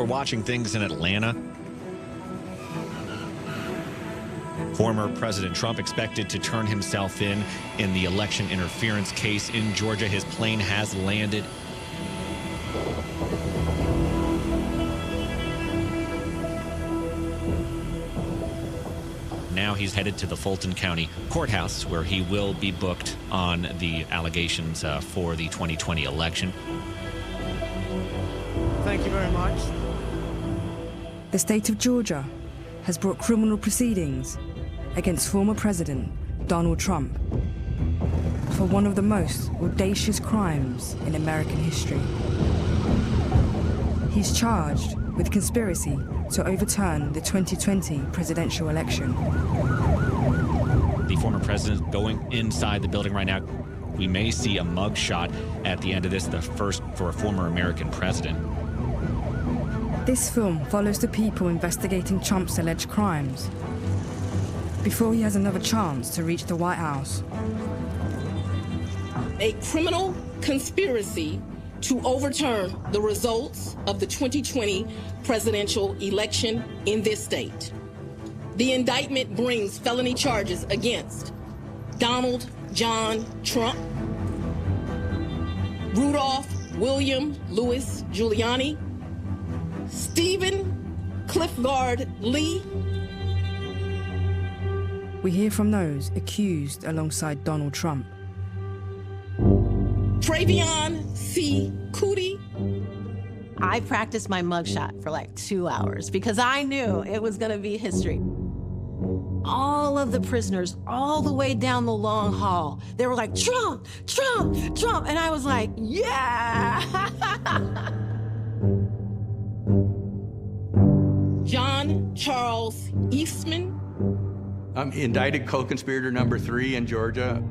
We're watching things in Atlanta. Former President Trump expected to turn himself in the election interference case in Georgia. His plane has landed. Now he's headed to the Fulton County Courthouse, where he will be booked on the allegations for the 2020 election. Thank you very much. The state of Georgia has brought criminal proceedings against former President Donald Trump for one of the most audacious crimes in American history. He's charged with conspiracy to overturn the 2020 presidential election. The former president going inside the building right now. We may see a mug shot at the end of this, the first for a former American president. This film follows the people investigating Trump's alleged crimes before he has another chance to reach the White House. A criminal conspiracy to overturn the results of the 2020 presidential election in this state. The indictment brings felony charges against Donald John Trump, Rudolph William Louis Giuliani, Stephen Clifford Lee. We hear from those accused alongside Donald Trump. Travion C. Cootie. I practiced my mugshot for like 2 hours because I knew it was going to be history. All of the prisoners, all the way down the long hall, they were like, Trump, Trump, Trump. And I was like, yeah. John Charles Eastman. I'm indicted co-conspirator number 3 in Georgia.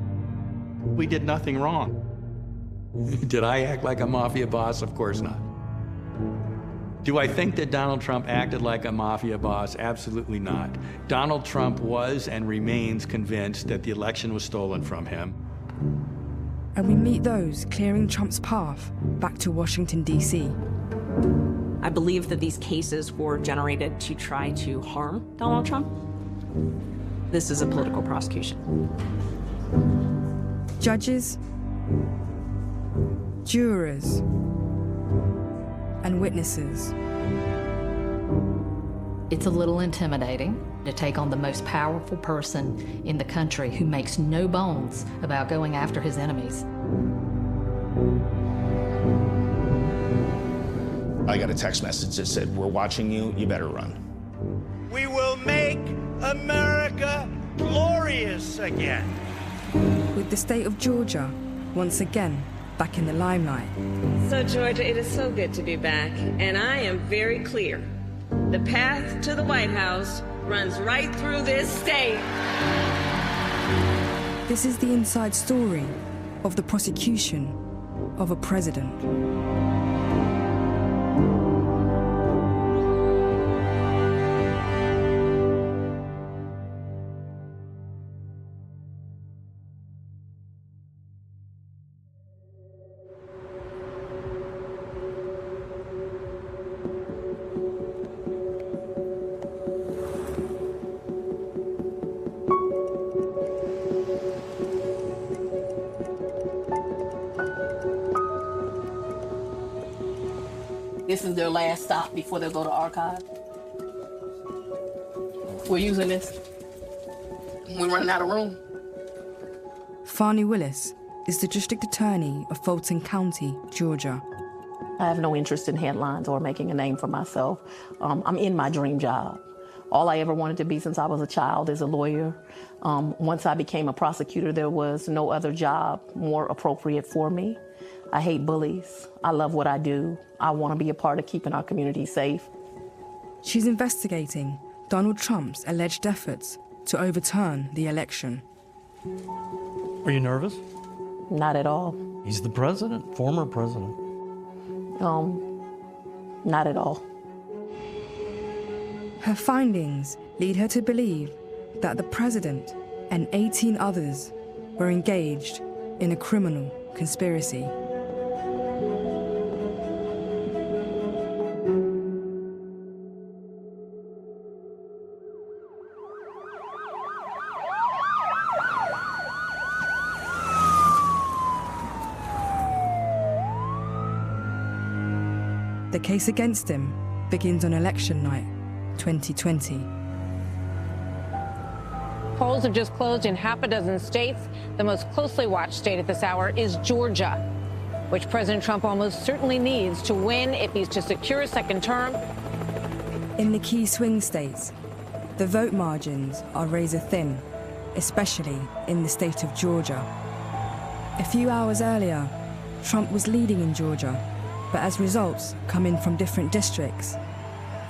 We did nothing wrong. Did I act like a mafia boss? Of course not. Do I think that Donald Trump acted like a mafia boss? Absolutely not. Donald Trump was and remains convinced that the election was stolen from him. And we meet those clearing Trump's path back to Washington, D.C. I believe that these cases were generated to try to harm Donald Trump. This is a political prosecution. Judges, jurors, and witnesses. It's a little intimidating to take on the most powerful person in the country who makes no bones about going after his enemies. I got a text message that said, "We're watching you, you better run." We will make America glorious again. With the state of Georgia once again back in the limelight. So, Georgia, it is so good to be back, and I am very clear. The path to the White House runs right through this state. This is the inside story of the prosecution of a president. This is their last stop before they go to archive. We're using this. We're running out of room. Fani Willis is the district attorney of Fulton County, Georgia. I have no interest in headlines or making a name for myself. I'm in my dream job. All I ever wanted to be since I was a child is a lawyer. Once I became a prosecutor, there was no other job more appropriate for me. I hate bullies. I love what I do. I want to be a part of keeping our community safe. She's investigating Donald Trump's alleged efforts to overturn the election. Are you nervous? Not at all. He's the president, former president. Not at all. Her findings lead her to believe that the president and 18 others were engaged in a criminal conspiracy. The case against him begins on election night, 2020. Polls have just closed in half a dozen states. The most closely watched state at this hour is Georgia, which President Trump almost certainly needs to win if he's to secure a second term. In the key swing states, the vote margins are razor thin, especially in the state of Georgia. A few hours earlier, Trump was leading in Georgia, but as results come in from different districts,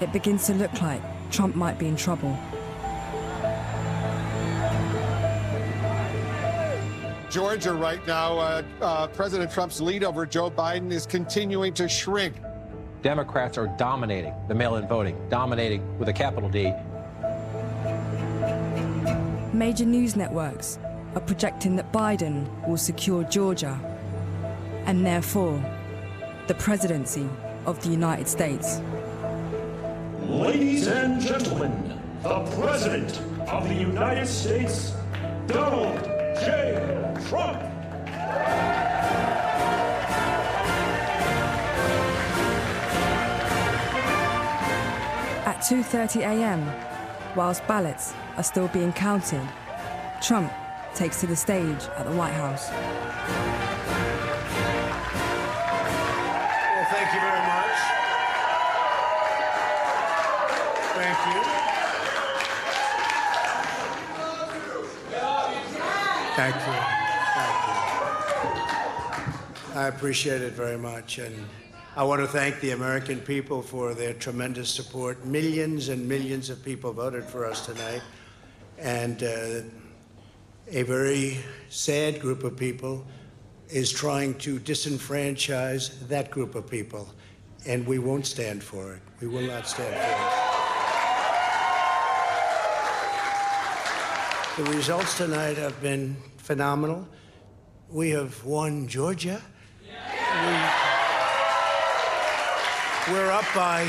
it begins to look like Trump might be in trouble. Georgia right now, President Trump's lead over Joe Biden is continuing to shrink. Democrats are dominating the mail-in voting, dominating with a capital D. Major news networks are projecting that Biden will secure Georgia and therefore the presidency of the United States. Ladies and gentlemen, the President of the United States, Donald J. Trump. At 2:30 a.m., whilst ballots are still being counted, Trump takes to the stage at the White House. Well, thank you very much. Thank you. Thank you. I appreciate it very much, and I want to thank the American people for their tremendous support. Millions and millions of people voted for us tonight, and a very sad group of people is trying to disenfranchise that group of people, and we won't stand for it. We will not stand for it. The results tonight have been phenomenal. We have won Georgia. We're up by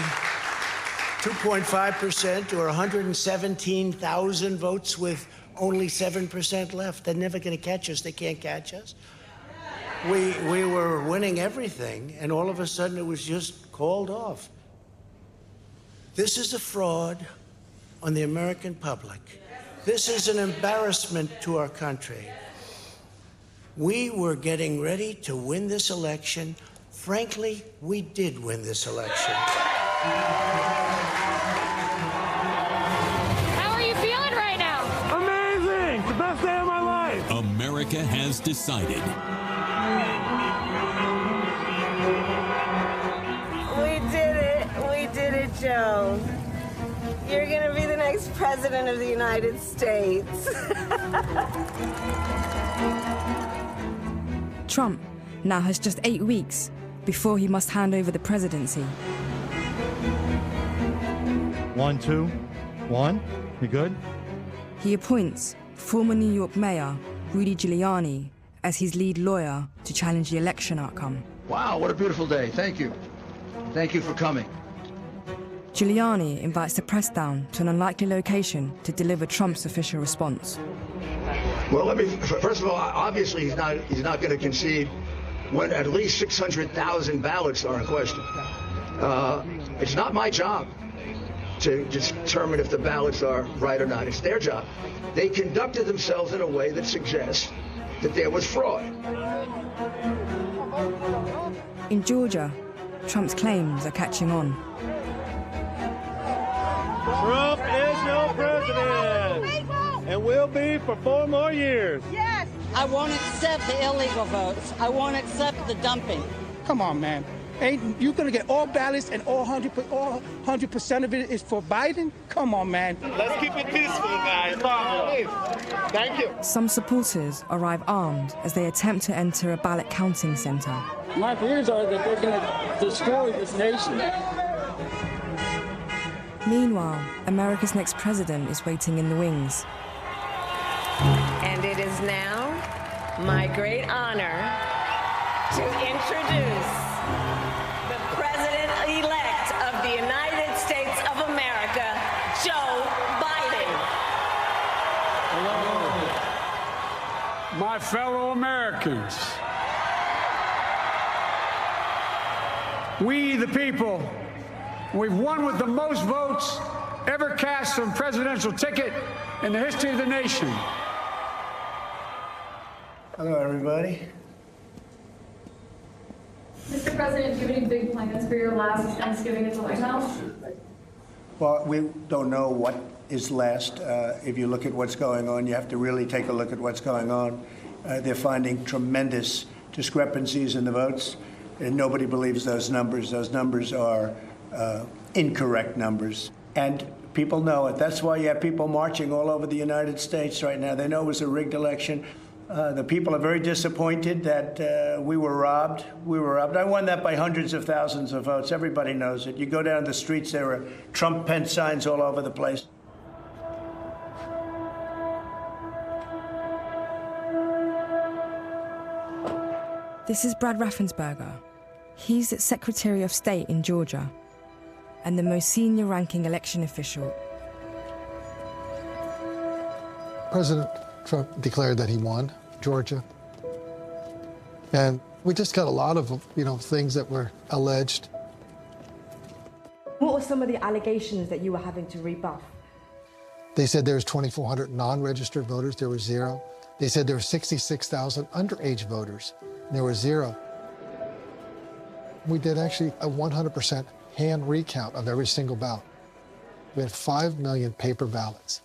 2.5% or 117,000 votes with only 7% left. They're never going to catch us. They can't catch us. We were winning everything, and all of a sudden it was just called off. This is a fraud on the American public. This is an embarrassment to our country. We were getting ready to win this election. Frankly, we did win this election. How are you feeling right now? Amazing! It's the best day of my life! America has decided. We did it. We did it, Joe. You're going to be the next president of the United States. Trump now has just 8 weeks before he must hand over the presidency. 1, 2, 1. You good? He appoints former New York Mayor Rudy Giuliani as his lead lawyer to challenge the election outcome. Wow, what a beautiful day. Thank you. Thank you for coming. Giuliani invites the press down to an unlikely location to deliver Trump's official response. Well, first of all, obviously he's not going to concede when at least 600,000 ballots are in question. It's not my job to determine if the ballots are right or not. It's their job. They conducted themselves in a way that suggests that there was fraud. In Georgia, Trump's claims are catching on. Trump is your president, and will be for 4 more years. Yes. I won't accept the illegal votes. I won't accept the dumping. Come on, man. Ain't you gonna get all ballots and all 100% of it is for Biden? Come on, man. Let's keep it peaceful, guys. Thank you. Some supporters arrive armed as they attempt to enter a ballot counting center. My fears are that they're gonna destroy this nation. Meanwhile, America's next president is waiting in the wings. And it is now my great honor to introduce the President-elect of the United States of America, Joe Biden. Hello, my fellow Americans. We, the people, we've won with the most votes ever cast on a presidential ticket in the history of the nation. Hello, everybody. Mr. President, do you have any big plans for your last Thanksgiving at the White House? Well, we don't know what is last. If you look at what's going on, you have to really take a look at what's going on. They're finding tremendous discrepancies in the votes, and nobody believes those numbers. Those numbers are incorrect numbers. And people know it. That's why you have people marching all over the United States right now. They know it was a rigged election. The people are very disappointed that we were robbed. We were robbed. I won that by hundreds of thousands of votes. Everybody knows it. You go down the streets, there are Trump-Pence signs all over the place. This is Brad Raffensperger. He's Secretary of State in Georgia and the most senior-ranking election official. President Trump declared that he won Georgia. And we just got a lot of, things that were alleged. What were some of the allegations that you were having to rebuff? They said there was 2,400 non-registered voters. There were 0. They said there were 66,000 underage voters. And there were 0. We did actually a 100% hand recount of every single ballot. We had 5 million paper ballots.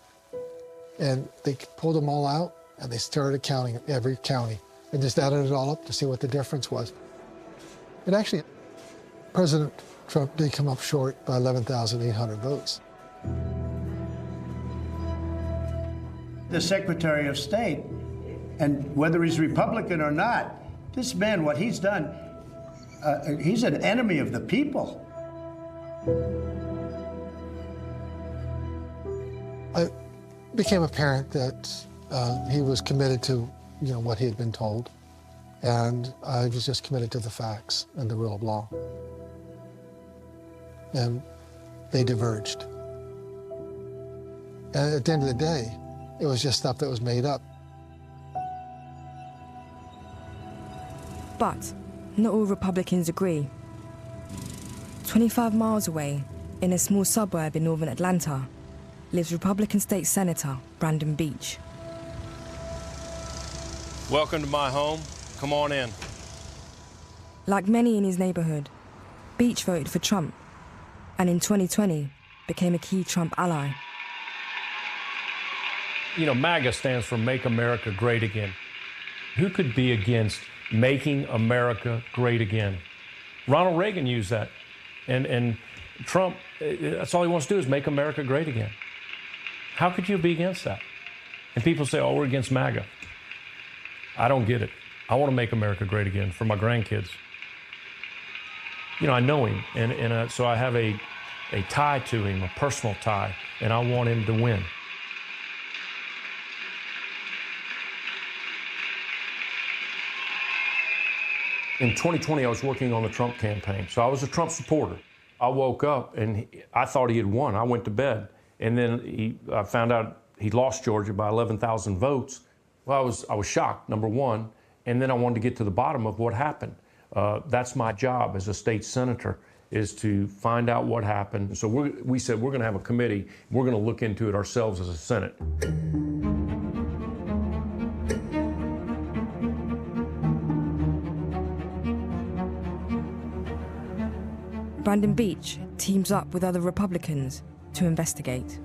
And they pulled them all out, and they started counting every county and just added it all up to see what the difference was. And actually, President Trump did come up short by 11,800 votes. The Secretary of State, and whether he's Republican or not, this man, what he's done, he's an enemy of the people. It became apparent that he was committed to, what he had been told, and I was just committed to the facts and the rule of law. And they diverged. And at the end of the day, it was just stuff that was made up. But not all Republicans agree. 25 miles away, in a small suburb in northern Atlanta, lives Republican State Senator Brandon Beach. Welcome to my home. Come on in. Like many in his neighborhood, Beach voted for Trump, and in 2020 became a key Trump ally. MAGA stands for Make America Great Again. Who could be against making America great again? Ronald Reagan used that. And Trump, that's all he wants to do is make America great again. How could you be against that? And people say, oh, we're against MAGA. I don't get it. I want to make America great again for my grandkids. I know him, and so I have a tie to him, a personal tie, and I want him to win. In 2020, I was working on the Trump campaign, so I was a Trump supporter. I woke up, and I thought he had won. I went to bed, and then I found out he lost Georgia by 11,000 votes. Well, I was shocked, number one, and then I wanted to get to the bottom of what happened. That's my job as a state senator, is to find out what happened. So we said we're going to have a committee. We're going to look into it ourselves as a Senate. Brandon Beach teams up with other Republicans to investigate.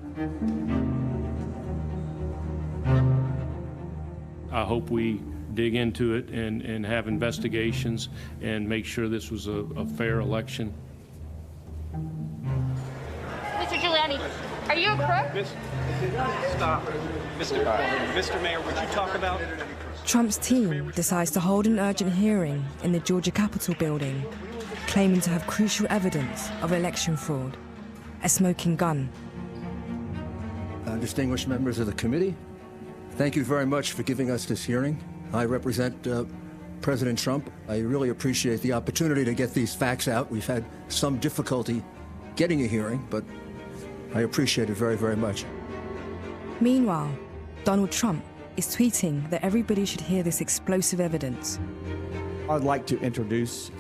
I hope we dig into it and have investigations and make sure this was a fair election. Mr. Giuliani, are you a crook? Stop. Mr. Mayor, would you talk about... Trump's team decides to hold an urgent hearing in the Georgia Capitol building, claiming to have crucial evidence of election fraud, a smoking gun. Distinguished members of the committee, thank you very much for giving us this hearing. I represent President Trump. I really appreciate the opportunity to get these facts out. We've had some difficulty getting a hearing, but I appreciate it very, very much. Meanwhile, Donald Trump is tweeting that everybody should hear this explosive evidence. I'd like to introduce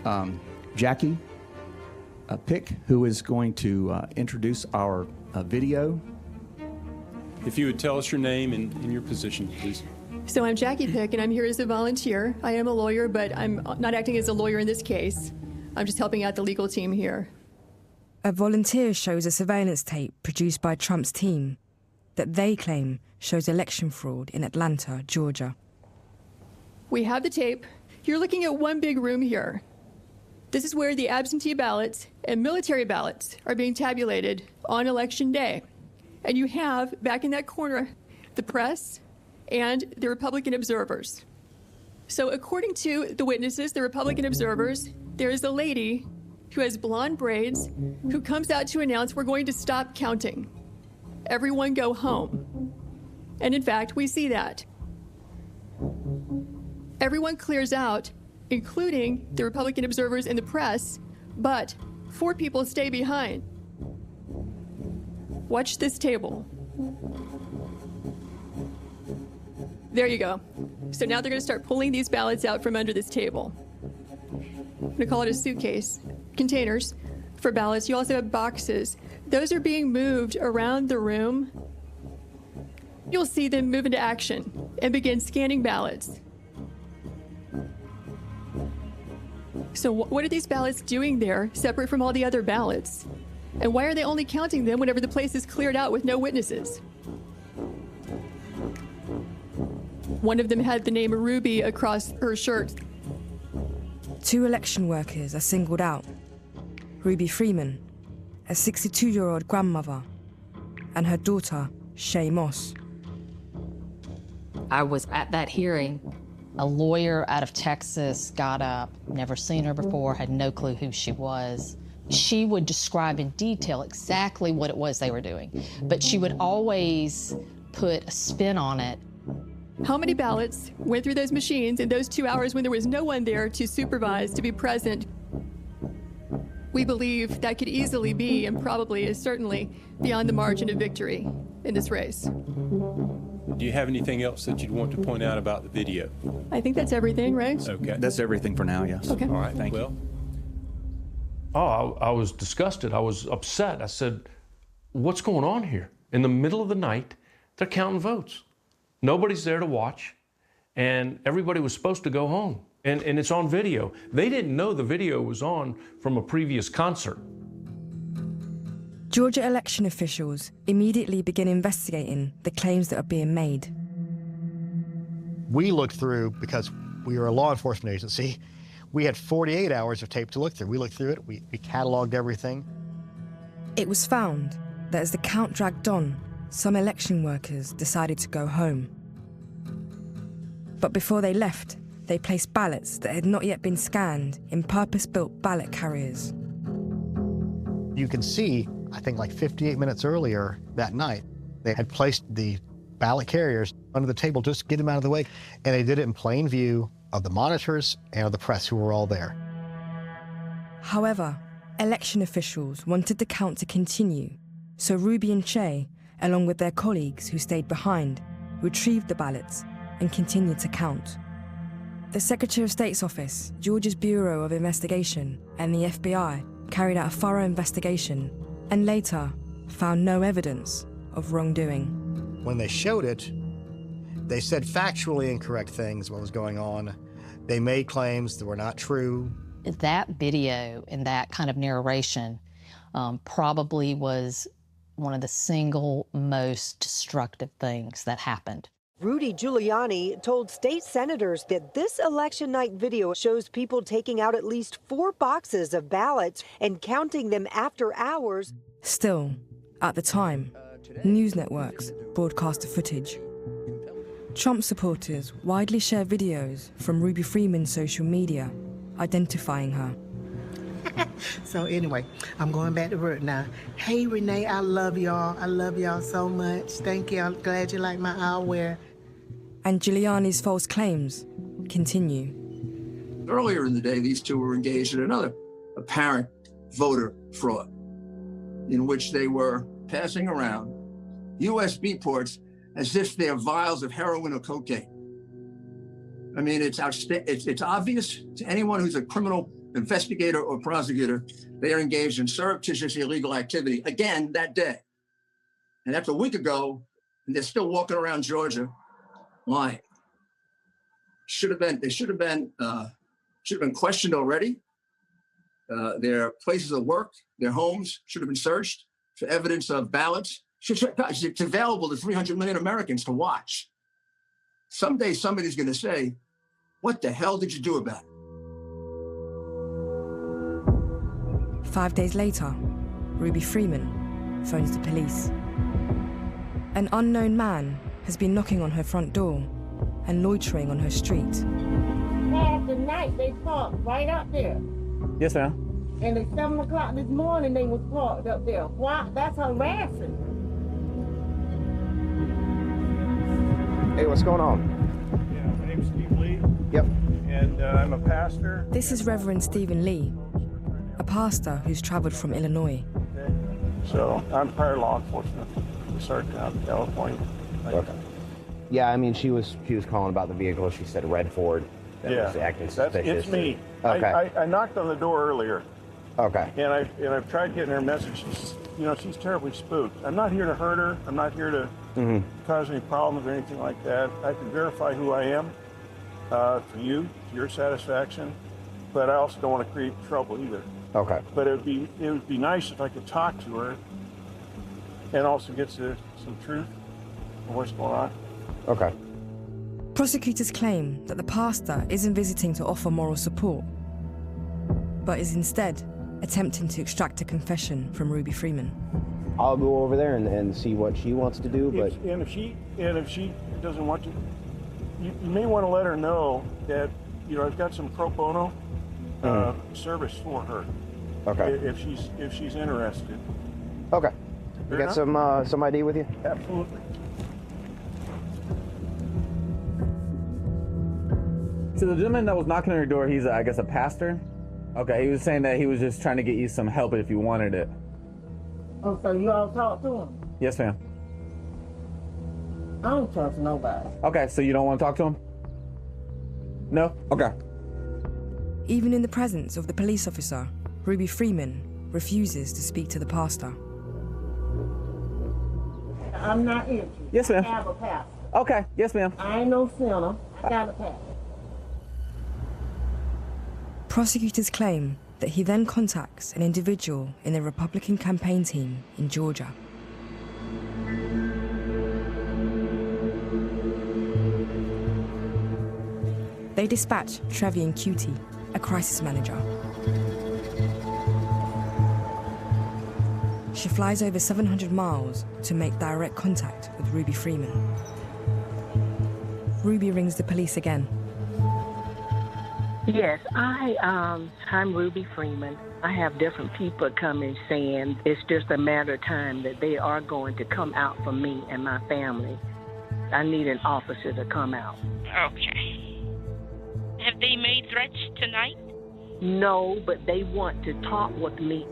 Jackie Pick, who is going to introduce our video. If you would tell us your name and your position, please. So I'm Jackie Pick, and I'm here as a volunteer. I am a lawyer, but I'm not acting as a lawyer in this case. I'm just helping out the legal team here. A volunteer shows a surveillance tape produced by Trump's team that they claim shows election fraud in Atlanta, Georgia. We have the tape. You're looking at one big room here. This is where the absentee ballots and military ballots are being tabulated on Election Day. And you have, back in that corner, the press and the Republican observers. So according to the witnesses, the Republican observers, there is a lady who has blonde braids who comes out to announce we're going to stop counting. Everyone go home. And in fact, we see that. Everyone clears out, including the Republican observers and the press, but 4 people stay behind. Watch this table. There you go. So now they're going to start pulling these ballots out from under this table. I'm going to call it a suitcase. Containers for ballots. You also have boxes. Those are being moved around the room. You'll see them move into action and begin scanning ballots. So what are these ballots doing there, separate from all the other ballots? And why are they only counting them whenever the place is cleared out with no witnesses? One of them had the name Ruby across her shirt. 2 election workers are singled out. Ruby Freeman, a 62-year-old grandmother, and her daughter, Shay Moss. I was at that hearing. A lawyer out of Texas got up, never seen her before, had no clue who she was. She would describe in detail exactly what it was they were doing, but she would always put a spin on it. How many ballots went through those machines in those 2 hours when there was no one there to supervise, to be present? We believe that could easily be, and probably is certainly, beyond the margin of victory in this race. Do you have anything else that you'd want to point out about the video? I think that's everything, right? Okay. That's everything for now, yes. Okay. All right, thank you. Oh, I was disgusted. I was upset. I said, what's going on here? In the middle of the night, they're counting votes. Nobody's there to watch, and everybody was supposed to go home. And it's on video. They didn't know the video was on from a previous concert. Georgia election officials immediately begin investigating the claims that are being made. We looked through, because we were a law enforcement agency, we had 48 hours of tape to look through. We looked through it, we cataloged everything. It was found that as the count dragged on, some election workers decided to go home. But before they left, they placed ballots that had not yet been scanned in purpose-built ballot carriers. You can see, I think like 58 minutes earlier that night, they had placed the ballot carriers under the table just to get them out of the way. And they did it in plain view of the monitors and of the press who were all there. However, election officials wanted the count to continue, so Ruby and Shay, along with their colleagues who stayed behind, retrieved the ballots and continued to count. The Secretary of State's office, Georgia's Bureau of Investigation, and the FBI carried out a thorough investigation and later found no evidence of wrongdoing. When they showed it, they said factually incorrect things what was going on. They made claims that were not true. That video and that kind of narration probably was one of the single most destructive things that happened. Rudy Giuliani told state senators that this election night video shows people taking out at least 4 boxes of ballots and counting them after hours. Still, at the time, news networks broadcast the footage. Trump supporters widely share videos from Ruby Freeman's social media, identifying her. So anyway, I'm going back to work now. Hey, Renee, I love y'all. I love y'all so much. Thank you. I'm glad you like my eyewear. And Giuliani's false claims continue. Earlier in the day, these two were engaged in another apparent voter fraud in which they were passing around USB ports as if they're vials of heroin or cocaine. I mean, it's obvious to anyone who's a criminal investigator or prosecutor, they are engaged in surreptitious illegal activity again that day. And that's a week ago, and they're still walking around Georgia lying. They should have been questioned already. Their places of work, their homes should have been searched for evidence of ballots. It's available to 300 million Americans to watch. Someday somebody's going to say, what the hell did you do about it? 5 days later, Ruby Freeman phones the police. An unknown man has been knocking on her front door and loitering on her street. Last night they parked right up there. Yes, ma'am. And at 7 o'clock this morning they was parked up there. Why? That's harassing. Hey, what's going on? Yeah, my name's Steve Lee. Yep. And I'm a pastor. This is Reverend Stephen Lee, a pastor who's traveled from Illinois. So I'm prior law enforcement. We started out in California. Okay. Yeah, I mean, she was calling about the vehicle. She said a red Ford that was acting suspicious. It's me. Okay. I knocked on the door earlier. Okay. And I've tried getting her message. She's terribly spooked. I'm not here to hurt her. I'm not here to cause any problems or anything like that. I can verify who I am for you, to your satisfaction. But I also don't want to create trouble either. Okay. But it would be nice if I could talk to her and also get to some truth of what's going on. Okay. Prosecutors claim that the pastor isn't visiting to offer moral support, but is instead attempting to extract a confession from Ruby Freeman. I'll go over there and see what she wants to do, but... And if she doesn't want to, you may want to let her know that, I've got some pro bono service for her. Okay. If she's interested. Okay. You got some ID with you? Absolutely. So the gentleman that was knocking on your door, he's, I guess, a pastor? Okay, he was saying that he was just trying to get you some help if you wanted it. Oh, so you all talk to him? Yes, ma'am. I don't trust nobody. Okay, so you don't want to talk to him? No? Okay. Even in the presence of the police officer, Ruby Freeman refuses to speak to the pastor. I'm not interested. Yes, ma'am. I have a pastor. Okay, yes, ma'am. I ain't no sinner. I got a pastor. Prosecutors claim that he then contacts an individual in the Republican campaign team in Georgia. They dispatch Trevian Cutie, a crisis manager. She flies over 700 miles to make direct contact with Ruby Freeman. Ruby rings the police again. Yes, I'm Ruby Freeman. I have different people coming saying it's just a matter of time that they are going to come out for me and my family. I need an officer to come out. Okay. Have they made threats tonight? No, but they want to talk with me.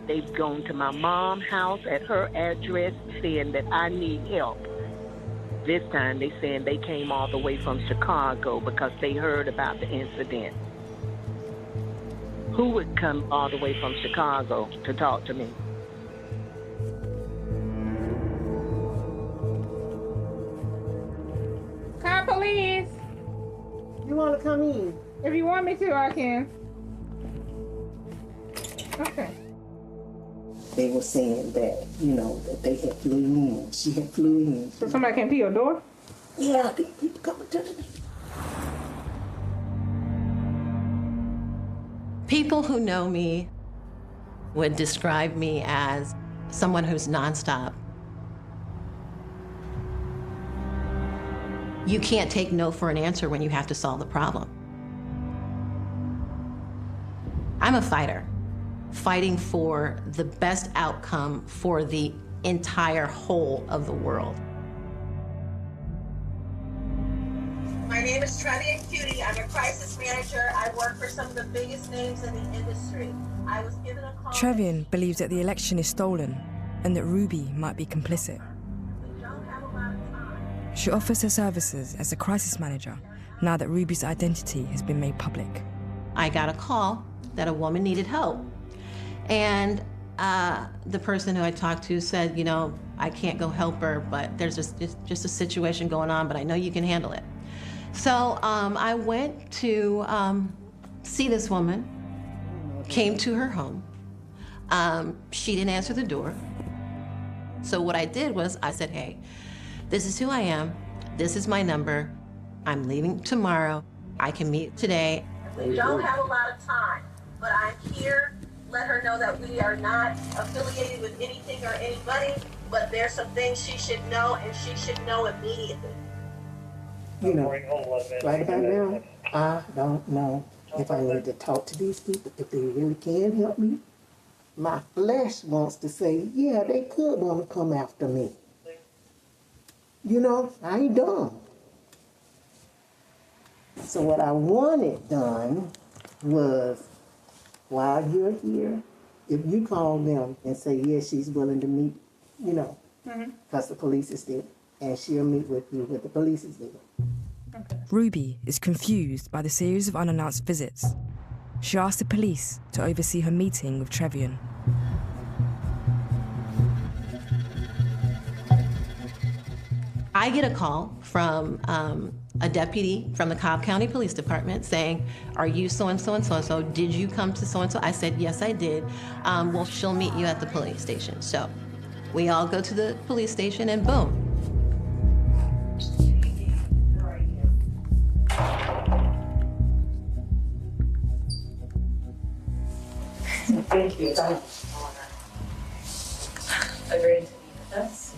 They've gone to my mom's house at her address saying that I need help. This time they saying they came all the way from Chicago because they heard about the incident. Who would come all the way from Chicago to talk to me? Call police. You want to come in? If you want me to, I can. Okay. They were saying that, that they had flew in. She had flew in. So somebody came to your door? Yeah, people coming to the... People who know me would describe me as someone who's nonstop. You can't take no for an answer when you have to solve the problem. I'm a fighter, fighting for the best outcome for the entire whole of the world. My name is Trevian Cutie. I'm a crisis manager. I work for some of the biggest names in the industry. I was given a call. Trevian believes that the election is stolen and that Ruby might be complicit. She offers her services as a crisis manager now that Ruby's identity has been made public. I got a call that a woman needed help. And the person who I talked to said, you know, I can't go help her, but there's just a situation going on, but I know you can handle it. So I went to see this woman, came to her home. She didn't answer the door. So what I did was I said, hey, this is who I am. This is my number. I'm leaving tomorrow. I can meet today. We don't have a lot of time, but I'm here. Let her know that we are not affiliated with anything or anybody, but there's some things she should know, and she should know immediately. You know, right about now, I don't know if I need to talk to these people, if they really can help me. My flesh wants to say, yeah, they could want to come after me. You know, I ain't dumb. So what I wanted done was, while you're here, if you call them and say, yes, she's willing to meet, you know, because the police is there, and she'll meet with you when the police is there. Ruby is confused by the series of unannounced visits. She asks the police to oversee her meeting with Trevian. I get a call from a deputy from the Cobb County Police Department saying, are you so-and-so and so-and-so? Did you come to so-and-so? I said, yes, I did. Well, she'll meet you at the police station. So we all go to the police station and boom. Thank you. Agreed to meet with us.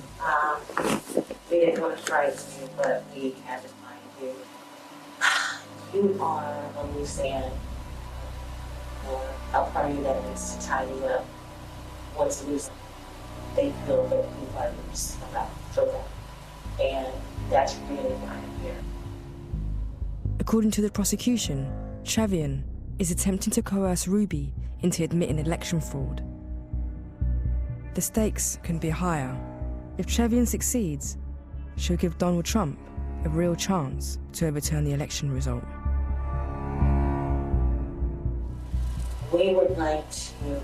We didn't want to try you, but we had to find you. You are a loose end. A party that needs to tie you up. What's loose? They feel that you are loose about children. And that's really why I'm here. According to the prosecution, Trevian is attempting to coerce Ruby into admitting election fraud. The stakes can be higher. If Trevian succeeds, she'll give Donald Trump a real chance to overturn the election result. We would like to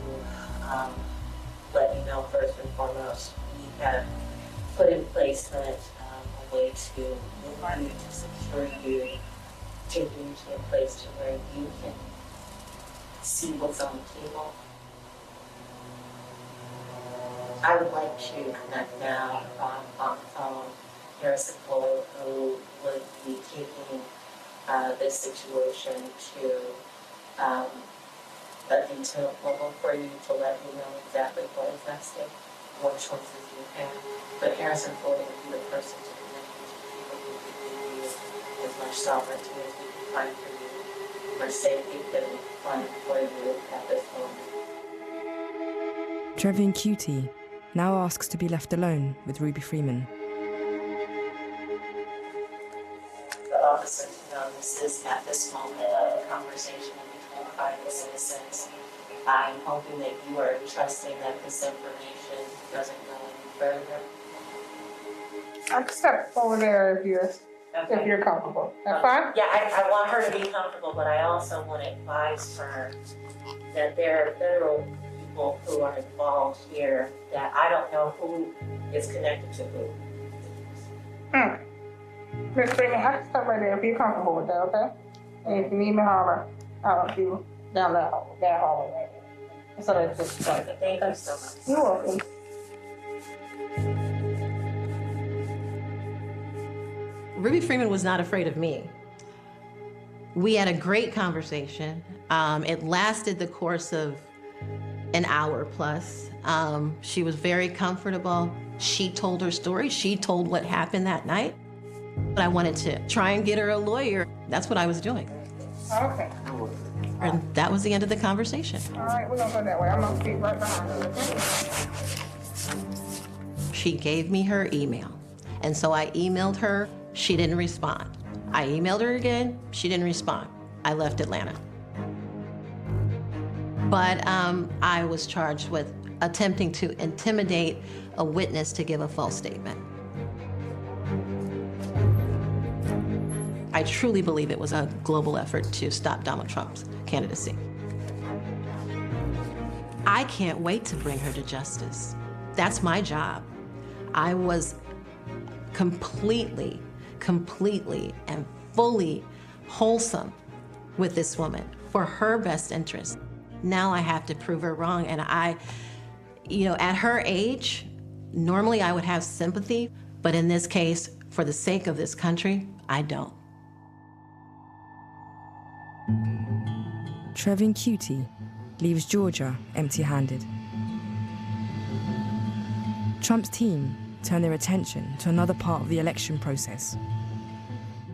let you know first and foremost, we have put in place that a way to move you, to secure you, to get you to a place to where you can see what's on the table. I would like to connect now on the phone Harrison Cole, who would be taking this situation to a detailed level for you to let you know exactly what is at stake, what choices you have. But Harrison Ford would be the person to connect you to people who can give you as much sovereignty as we can find for you, for safety that we find for you at this moment. Trevian Cutie now asks to be left alone with Ruby Freeman. The officer, this is at this moment a conversation between private citizens. I'm hoping that you are trusting that this information doesn't go any further. I can step over there if you're comfortable. That's fine? Yeah, I want her to be comfortable, but I also want to advise her that there are federal people who are involved here that I don't know who is connected to who. Miss Freeman, I can step right there if you're comfortable with that, okay? And if you need me, holler, I'll be down that hallway right there. So that's just right. Thank you so much. You're welcome. Ruby Freeman was not afraid of me. We had a great conversation. It lasted the course of an hour plus. She was very comfortable. She told her story. She told what happened that night. But I wanted to try and get her a lawyer. That's what I was doing. Okay. And that was the end of the conversation. All right, we're gonna go that way. I'm gonna keep right behind you. She gave me her email. And so I emailed her. She didn't respond. I emailed her again. She didn't respond. I left Atlanta. But I was charged with attempting to intimidate a witness to give a false statement. I truly believe it was a global effort to stop Donald Trump's candidacy. I can't wait to bring her to justice. That's my job. I was completely and fully wholesome with this woman for her best interest. Now I have to prove her wrong, and at her age, normally I would have sympathy, but in this case, for the sake of this country, I don't. Trevin Cutie leaves Georgia empty-handed. Trump's team turn their attention to another part of the election process.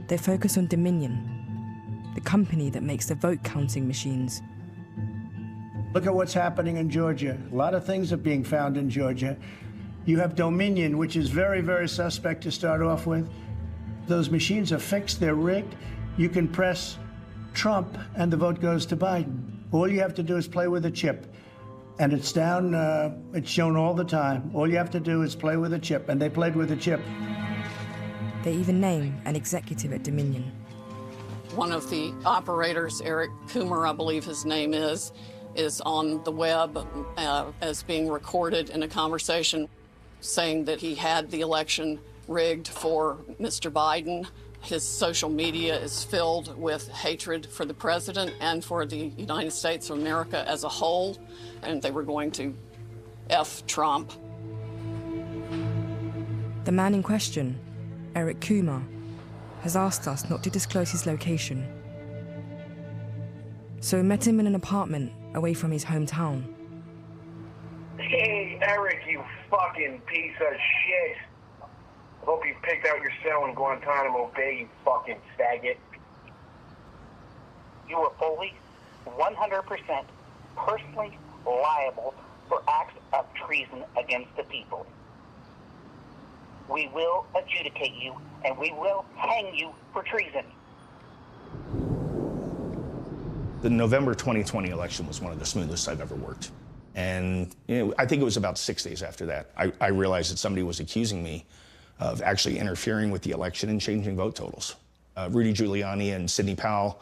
They focus on Dominion, the company that makes the vote counting machines. Look at what's happening in Georgia. A lot of things are being found in Georgia. You have Dominion, which is very, very suspect to start off with. Those machines are fixed, they're rigged. You can press Trump and the vote goes to Biden. All you have to do is play with a chip. And it's down, it's shown all the time. All you have to do is play with a chip, and they played with a chip. They even name an executive at Dominion. One of the operators, Eric Coomer, I believe his name is on the web as being recorded in a conversation saying that he had the election rigged for Mr. Biden. His social media is filled with hatred for the president and for the United States of America as a whole, and they were going to F Trump. The man in question, Eric Coomer, has asked us not to disclose his location. So we met him in an apartment away from his hometown. Hey, Eric, you fucking piece of shit. Hope you picked out your cell in Guantanamo Bay, you fucking faggot. You are fully, 100% personally liable for acts of treason against the people. We will adjudicate you, and we will hang you for treason. The November 2020 election was one of the smoothest I've ever worked. And I think it was about 6 days after that, I realized that somebody was accusing me of actually interfering with the election and changing vote totals. Rudy Giuliani and Sidney Powell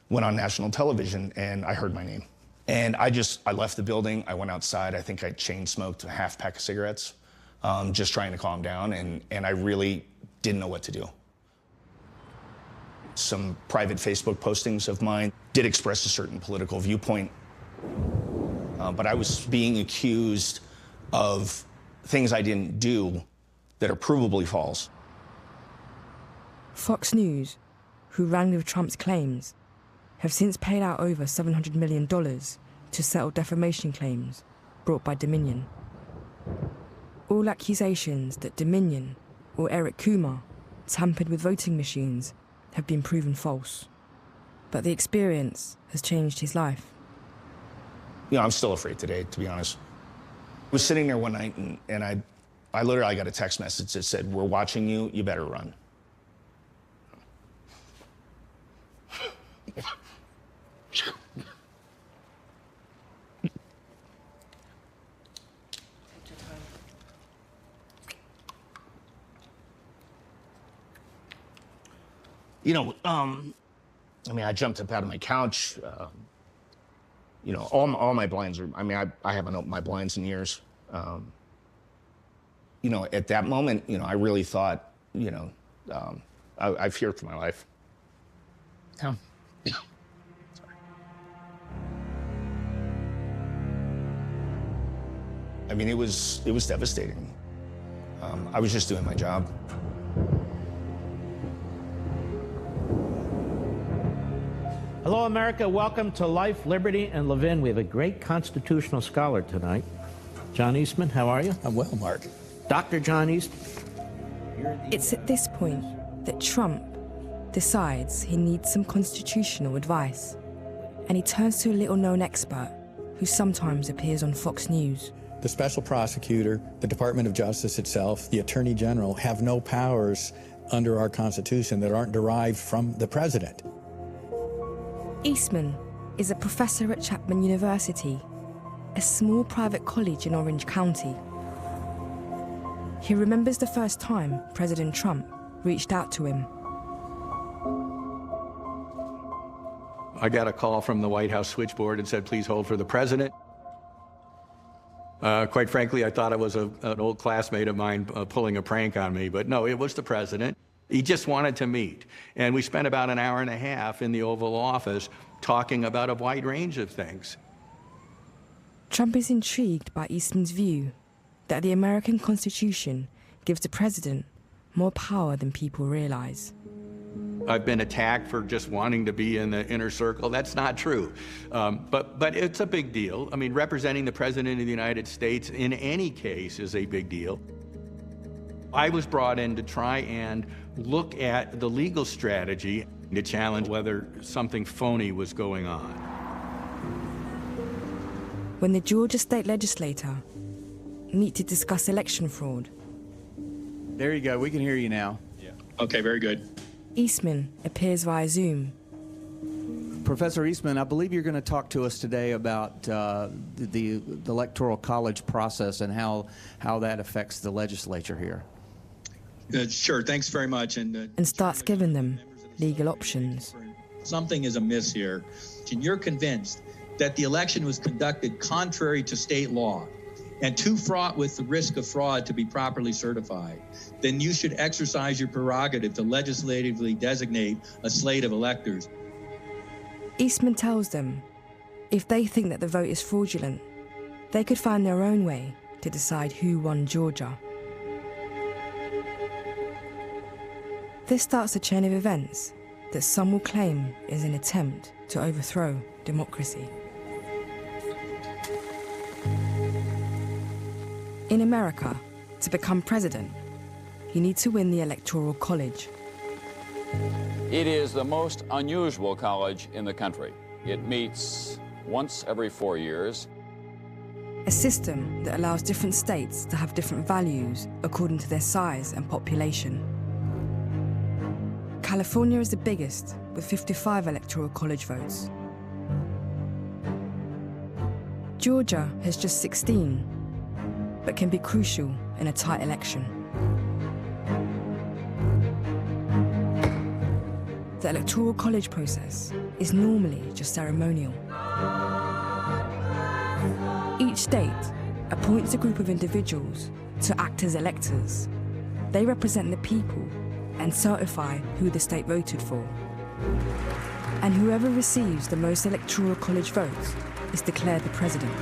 went on national television, and I heard my name. And I left the building, I went outside, I think I chain smoked a half pack of cigarettes, just trying to calm down, and I really didn't know what to do. Some private Facebook postings of mine did express a certain political viewpoint, but I was being accused of things I didn't do that are provably false. Fox News, who ran with Trump's claims, have since paid out over $700 million to settle defamation claims brought by Dominion. All accusations that Dominion or Eric Coomer tampered with voting machines have been proven false. But the experience has changed his life. I'm still afraid today, to be honest. I was sitting there one night and I literally got a text message that said, "We're watching you, you better run." I jumped up out of my couch. All my blinds are, I haven't opened my blinds in years. At that moment, I really thought, I feared for my life. Yeah. It was devastating. I was just doing my job. Hello, America. Welcome to Life, Liberty, and Levin. We have a great constitutional scholar tonight. John Eastman, how are you? I'm well, Mark. Dr. John Eastman. It's at this point that Trump decides he needs some constitutional advice, and he turns to a little-known expert who sometimes appears on Fox News. The special prosecutor, the Department of Justice itself, the Attorney General have no powers under our Constitution that aren't derived from the president. Eastman is a professor at Chapman University, a small private college in Orange County. He remembers the first time President Trump reached out to him. I got a call from the White House switchboard and said, "Please hold for the president." Quite frankly, I thought it was an old classmate of mine pulling a prank on me, but no, it was the president. He just wanted to meet. And we spent about an hour and a half in the Oval Office talking about a wide range of things. Trump is intrigued by Eastman's view that the American Constitution gives the president more power than people realize. I've been attacked for just wanting to be in the inner circle. That's not true. But it's a big deal. I mean, representing the President of the United States in any case is a big deal. I was brought in to try and look at the legal strategy to challenge whether something phony was going on. When the Georgia state legislature meet to discuss election fraud, There you go. We can hear you now. Yeah. Okay, very good. Eastman appears via Zoom. Professor Eastman, I believe you're going to talk to us today about the Electoral College process and how that affects the legislature here. Sure, thanks very much. And starts giving them legal options. Something is amiss here. And you're convinced that the election was conducted contrary to state law and too fraught with the risk of fraud to be properly certified, then you should exercise your prerogative to legislatively designate a slate of electors. Eastman tells them if they think that the vote is fraudulent, they could find their own way to decide who won Georgia. This starts a chain of events that some will claim is an attempt to overthrow democracy. In America, to become president, you need to win the Electoral College. It is the most unusual college in the country. It meets once every 4 years. A system that allows different states to have different values according to their size and population. California is the biggest, with 55 Electoral College votes. Georgia has just 16, but can be crucial in a tight election. The Electoral College process is normally just ceremonial. Each state appoints a group of individuals to act as electors. They represent the people and certify who the state voted for. And whoever receives the most Electoral College votes is declared the president.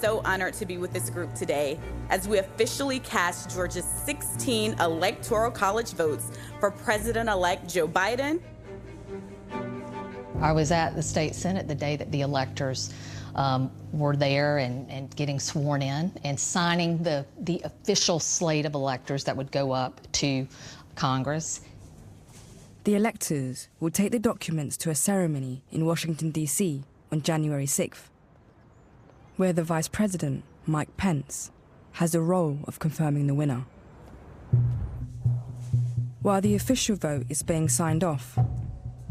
So honored to be with this group today as we officially cast Georgia's 16 Electoral College votes for President-elect Joe Biden. I was at the state senate the day that the electors were there and getting sworn in and signing the official slate of electors that would go up to Congress. The electors will take the documents to a ceremony in Washington, D.C. on January 6th. Where the Vice President, Mike Pence, has the role of confirming the winner. While the official vote is being signed off,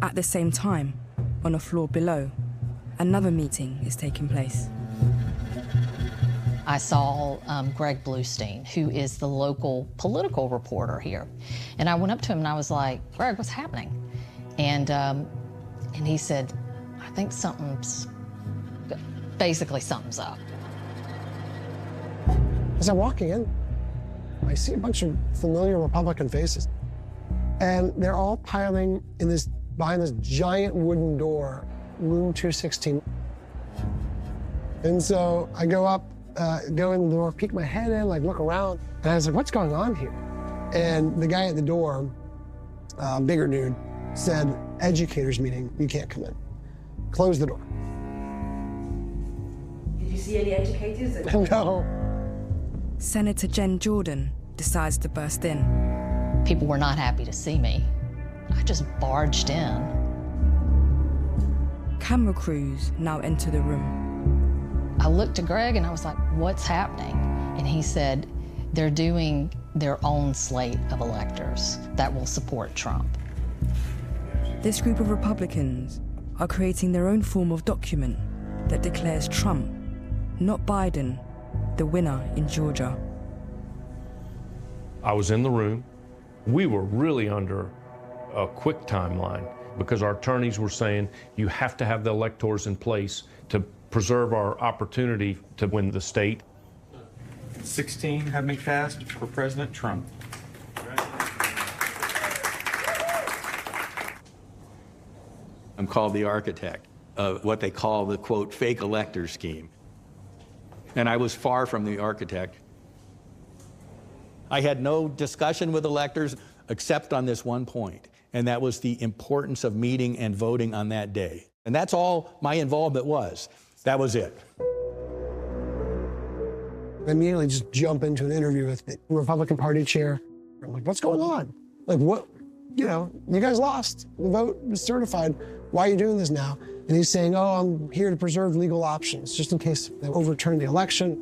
at the same time, on a floor below, another meeting is taking place. I saw Greg Bluestein, who is the local political reporter here. And I went up to him and I was like, Greg, what's happening? And he said, I think basically something's up. As I'm walking in, I see a bunch of familiar Republican faces. And they're all piling in behind this giant wooden door, room 216. And so I go up, go in the door, peek my head in, like look around. And I was like, what's going on here? And the guy at the door, bigger dude, said, educators meeting, you can't come in. Close the door. Did you see any educators? No. Senator Jen Jordan decides to burst in. People were not happy to see me. I just barged in. Camera crews now enter the room. I looked to Greg and I was like, what's happening? And he said, they're doing their own slate of electors that will support Trump. This group of Republicans are creating their own form of document that declares Trump, not Biden, the winner in Georgia. I was in the room. We were really under a quick timeline because our attorneys were saying you have to have the electors in place to preserve our opportunity to win the state. 16 have been cast for President Trump. I'm called the architect of what they call the, quote, fake elector scheme. And I was far from the architect. I had no discussion with electors except on this one point, and that was the importance of meeting and voting on that day. And that's all my involvement was. That was it. I immediately just jump into an interview with the Republican Party chair. I'm like, what's going on? Like, what, you know, you guys lost. The vote was certified. Why are you doing this now? And he's saying, oh, I'm here to preserve legal options, just in case they overturn the election.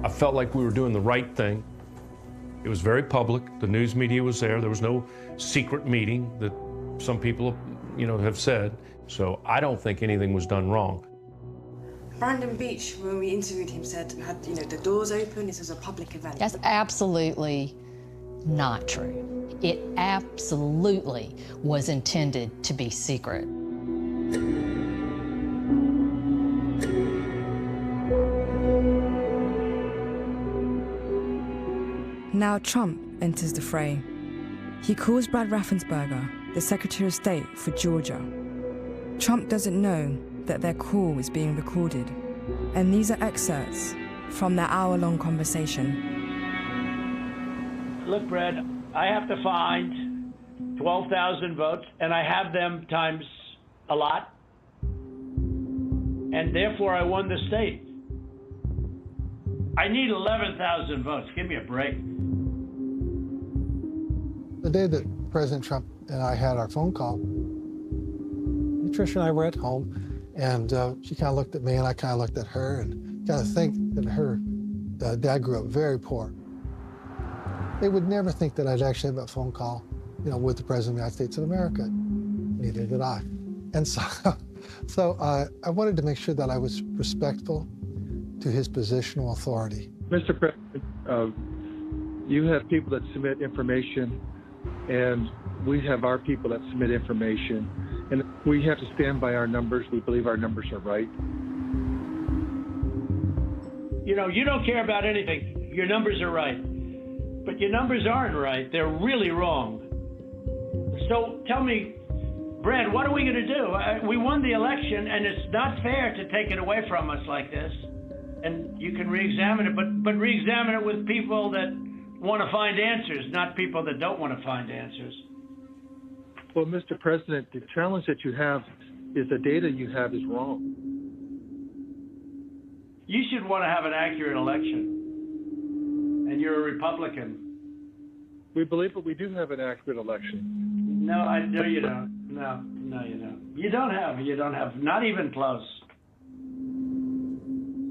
I felt like we were doing the right thing. It was very public. The news media was there. There was no secret meeting that some people, you know, have said. So I don't think anything was done wrong. Brandon Beach, when we interviewed him, said had, you know, the doors open, this was a public event. That's absolutely not true. It absolutely was intended to be secret. Now Trump enters the fray. He calls Brad Raffensperger, the Secretary of State for Georgia. Trump doesn't know that their call is being recorded, and these are excerpts from their hour-long conversation. Look, Brad, I have to find 12,000 votes, and I have them times a lot, and therefore I won the state. I need 11,000 votes. Give me a break. The day that President Trump and I had our phone call, Tricia and I were at home, and she kind of looked at me, and I kind of looked at her, and kind of think that her dad grew up very poor. They would never think that I'd actually have that phone call, you know, with the President of the United States of America. Neither did I. And so I wanted to make sure that I was respectful to his positional authority. Mr. President, you have people that submit information, and we have our people that submit information, and we have to stand by our numbers. We believe our numbers are right. You know, you don't care about anything. Your numbers are right. But your numbers aren't right. They're really wrong. So tell me, Brad, what are we going to do? We won the election, and it's not fair to take it away from us like this. And you can re-examine it, but re-examine it with people that want to find answers, not people that don't want to find answers. Well, Mr. President, the challenge that you have is the data you have is wrong. You should want to have an accurate election. And you're a Republican. We believe that we do have an accurate election. No, you don't. No, you don't. You don't have, not even close.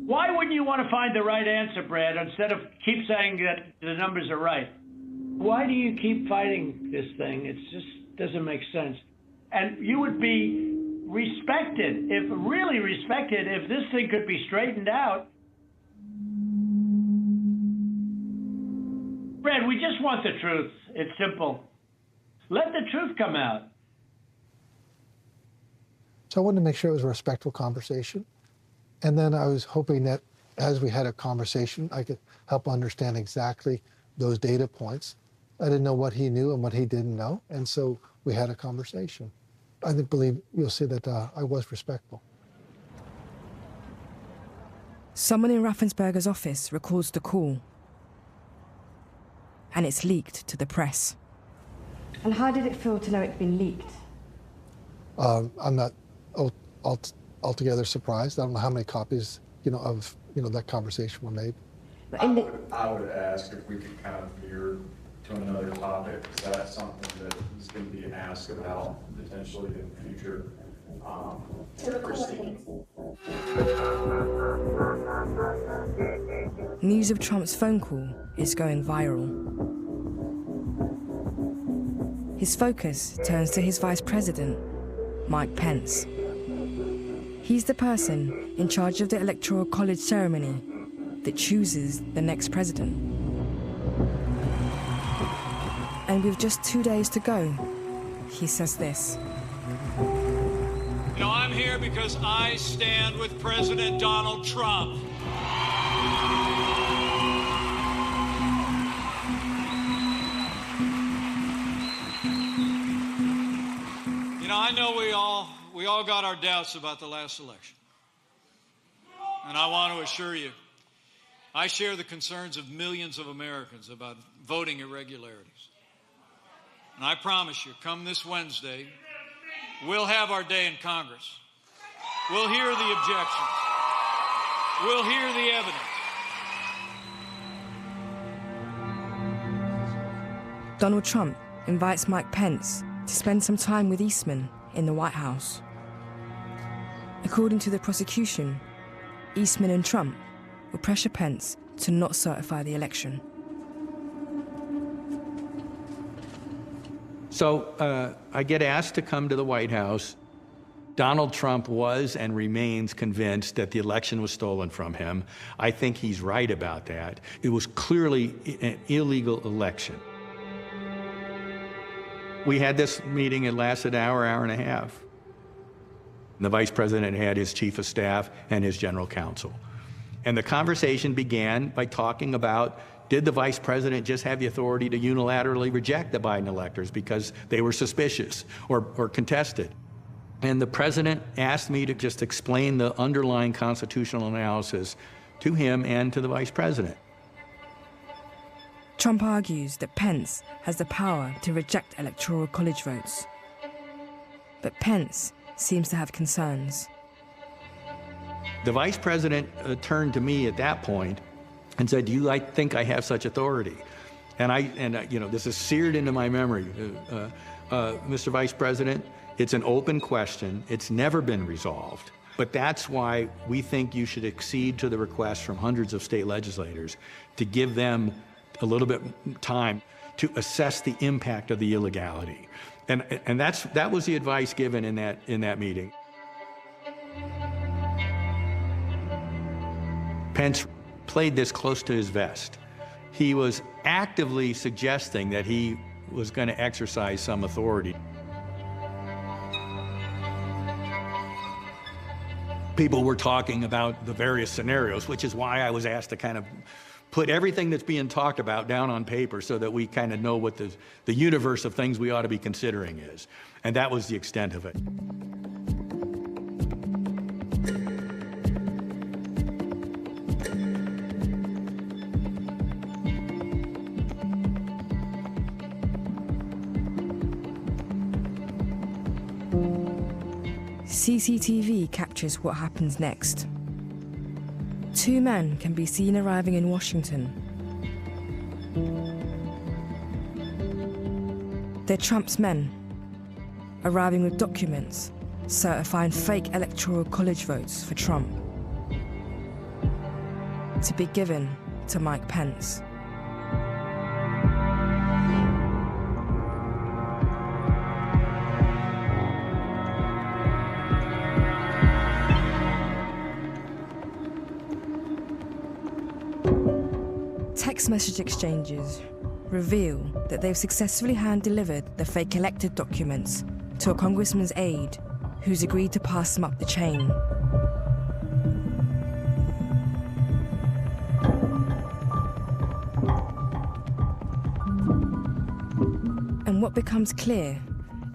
Why wouldn't you want to find the right answer, Brad, instead of keep saying that the numbers are right? Why do you keep fighting this thing? It just doesn't make sense. And you would be respected, really respected, if this thing could be straightened out. Brad, we just want the truth. It's simple. Let the truth come out. So I wanted to make sure it was a respectful conversation. And then I was hoping that as we had a conversation, I could help understand exactly those data points. I didn't know what he knew and what he didn't know. And so we had a conversation. I believe you'll see that I was respectful. Someone in Raffensperger's office records the call, and it's leaked to the press. And how did it feel to know it'd been leaked? I'm not altogether surprised. I don't know how many copies, of that conversation were made. I would ask if we could kind of veer to another topic. Is that something that is going to be asked about potentially in future proceedings? News of Trump's phone call is going viral. His focus turns to his vice president, Mike Pence. He's the person in charge of the Electoral College ceremony that chooses the next president. And with just 2 days to go, he says this. You know, I'm here because I stand with President Donald Trump. You know, I know we all got our doubts about the last election. And I want to assure you, I share the concerns of millions of Americans about voting irregularities. And I promise you, come this Wednesday, we'll have our day in Congress. We'll hear the objections. We'll hear the evidence. Donald Trump invites Mike Pence to spend some time with Eastman in the White House. According to the prosecution, Eastman and Trump will pressure Pence to not certify the election. So I get asked to come to the White House. Donald Trump was and remains convinced that the election was stolen from him. I think he's right about that. It was clearly an illegal election. We had this meeting, it lasted an hour, hour and a half. The vice president had his chief of staff and his general counsel. And the conversation began by talking about, did the vice president just have the authority to unilaterally reject the Biden electors because they were suspicious or contested? And the president asked me to just explain the underlying constitutional analysis to him and to the vice president. Trump argues that Pence has the power to reject electoral college votes. But Pence seems to have concerns. The vice president turned to me at that point and said, do you think I have such authority? And you know, this is seared into my memory. Mr. Vice President, it's an open question. It's never been resolved. But that's why we think you should accede to the request from hundreds of state legislators to give them a little bit time to assess the impact of the illegality. And that was the advice given in that meeting. Pence played this close to his vest. He was actively suggesting that he was going to exercise some authority. People were talking about the various scenarios, which is why I was asked to kind of put everything that's being talked about down on paper so that we kind of know what the universe of things we ought to be considering is. And that was the extent of it. CCTV captures what happens next. Two men can be seen arriving in Washington. They're Trump's men, arriving with documents certifying fake electoral college votes for Trump to be given to Mike Pence. Text message exchanges reveal that they've successfully hand-delivered the fake elected documents to a congressman's aide who's agreed to pass them up the chain. And what becomes clear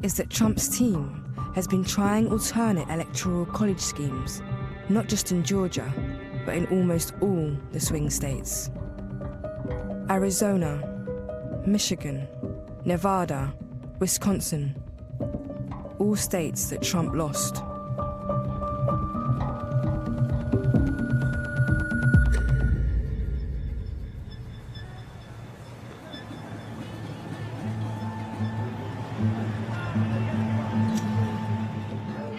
is that Trump's team has been trying alternate electoral college schemes, not just in Georgia, but in almost all the swing states. Arizona, Michigan, Nevada, Wisconsin, all states that Trump lost.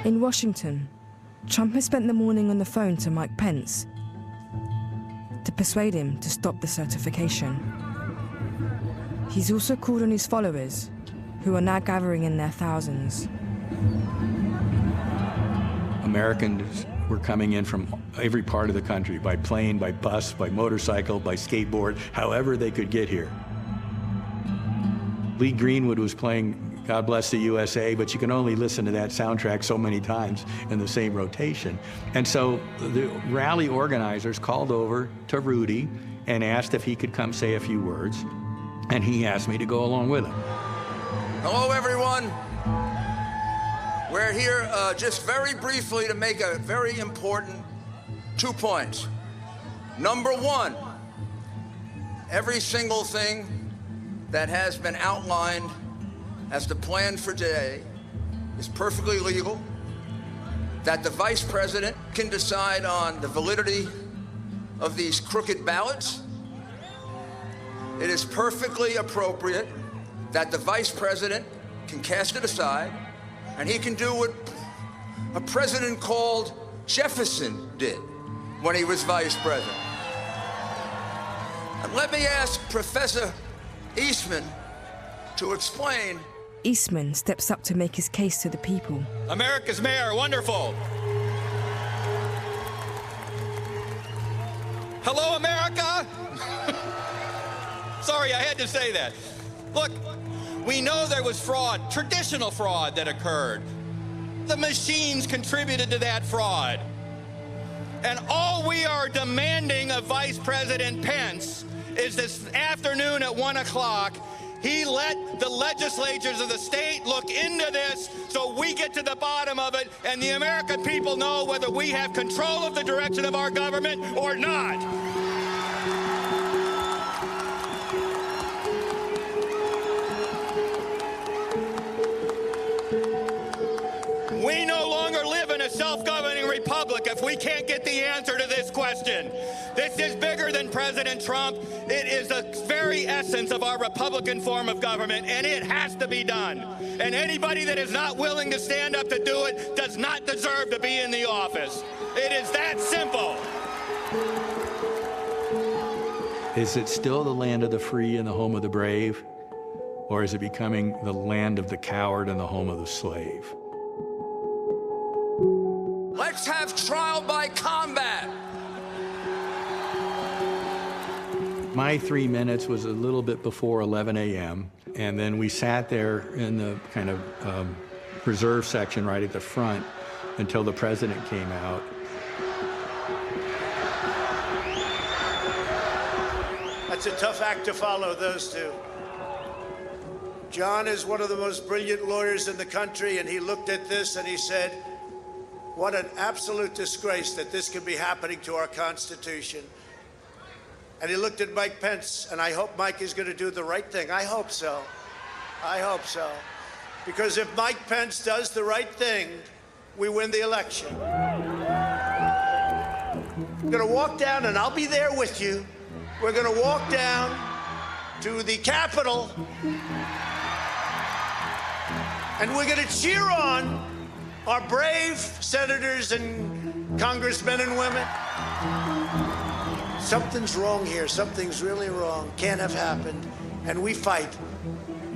In Washington, Trump has spent the morning on the phone to Mike Pence to persuade him to stop the certification. He's also called on his followers, who are now gathering in their thousands. Americans were coming in from every part of the country, by plane, by bus, by motorcycle, by skateboard, however they could get here. Lee Greenwood was playing God Bless the USA, but you can only listen to that soundtrack so many times in the same rotation. And so the rally organizers called over to Rudy and asked if he could come say a few words, and he asked me to go along with him. Hello, everyone. We're here just very briefly to make a very important 2 points. Number one, every single thing that has been outlined as the plan for today is perfectly legal, that the Vice President can decide on the validity of these crooked ballots. It is perfectly appropriate that the Vice President can cast it aside, and he can do what a president called Jefferson did when he was Vice President. And let me ask Professor Eastman to explain. Eastman steps up to make his case to the people. America's mayor, wonderful. Hello, America. Sorry, I had to say that. Look, we know there was fraud, traditional fraud that occurred. The machines contributed to that fraud. And all we are demanding of Vice President Pence is this afternoon at 1 o'clock, he let the legislatures of the state look into this so we get to the bottom of it and the American people know whether we have control of the direction of our government or not. We no longer live in a self-governing republic if we can't get the answer to this question. This is bigger than President Trump. It is the very essence of our Republican form of government, and it has to be done. And anybody that is not willing to stand up to do it does not deserve to be in the office. It is that simple. Is it still the land of the free and the home of the brave? Or is it becoming the land of the coward and the home of the slave? Let's have trial by combat. My 3 minutes was a little bit before 11 a.m., and then we sat there in the kind of reserve section right at the front until the president came out. That's a tough act to follow, those two. John is one of the most brilliant lawyers in the country, and he looked at this and he said, what an absolute disgrace that this could be happening to our Constitution. And he looked at Mike Pence, and I hope Mike is going to do the right thing. I hope so. I hope so. Because if Mike Pence does the right thing, we win the election. We're going to walk down, and I'll be there with you. We're going to walk down to the Capitol, and we're going to cheer on our brave senators and congressmen and women. Something's wrong here. Something's really wrong. Can't have happened. And we fight.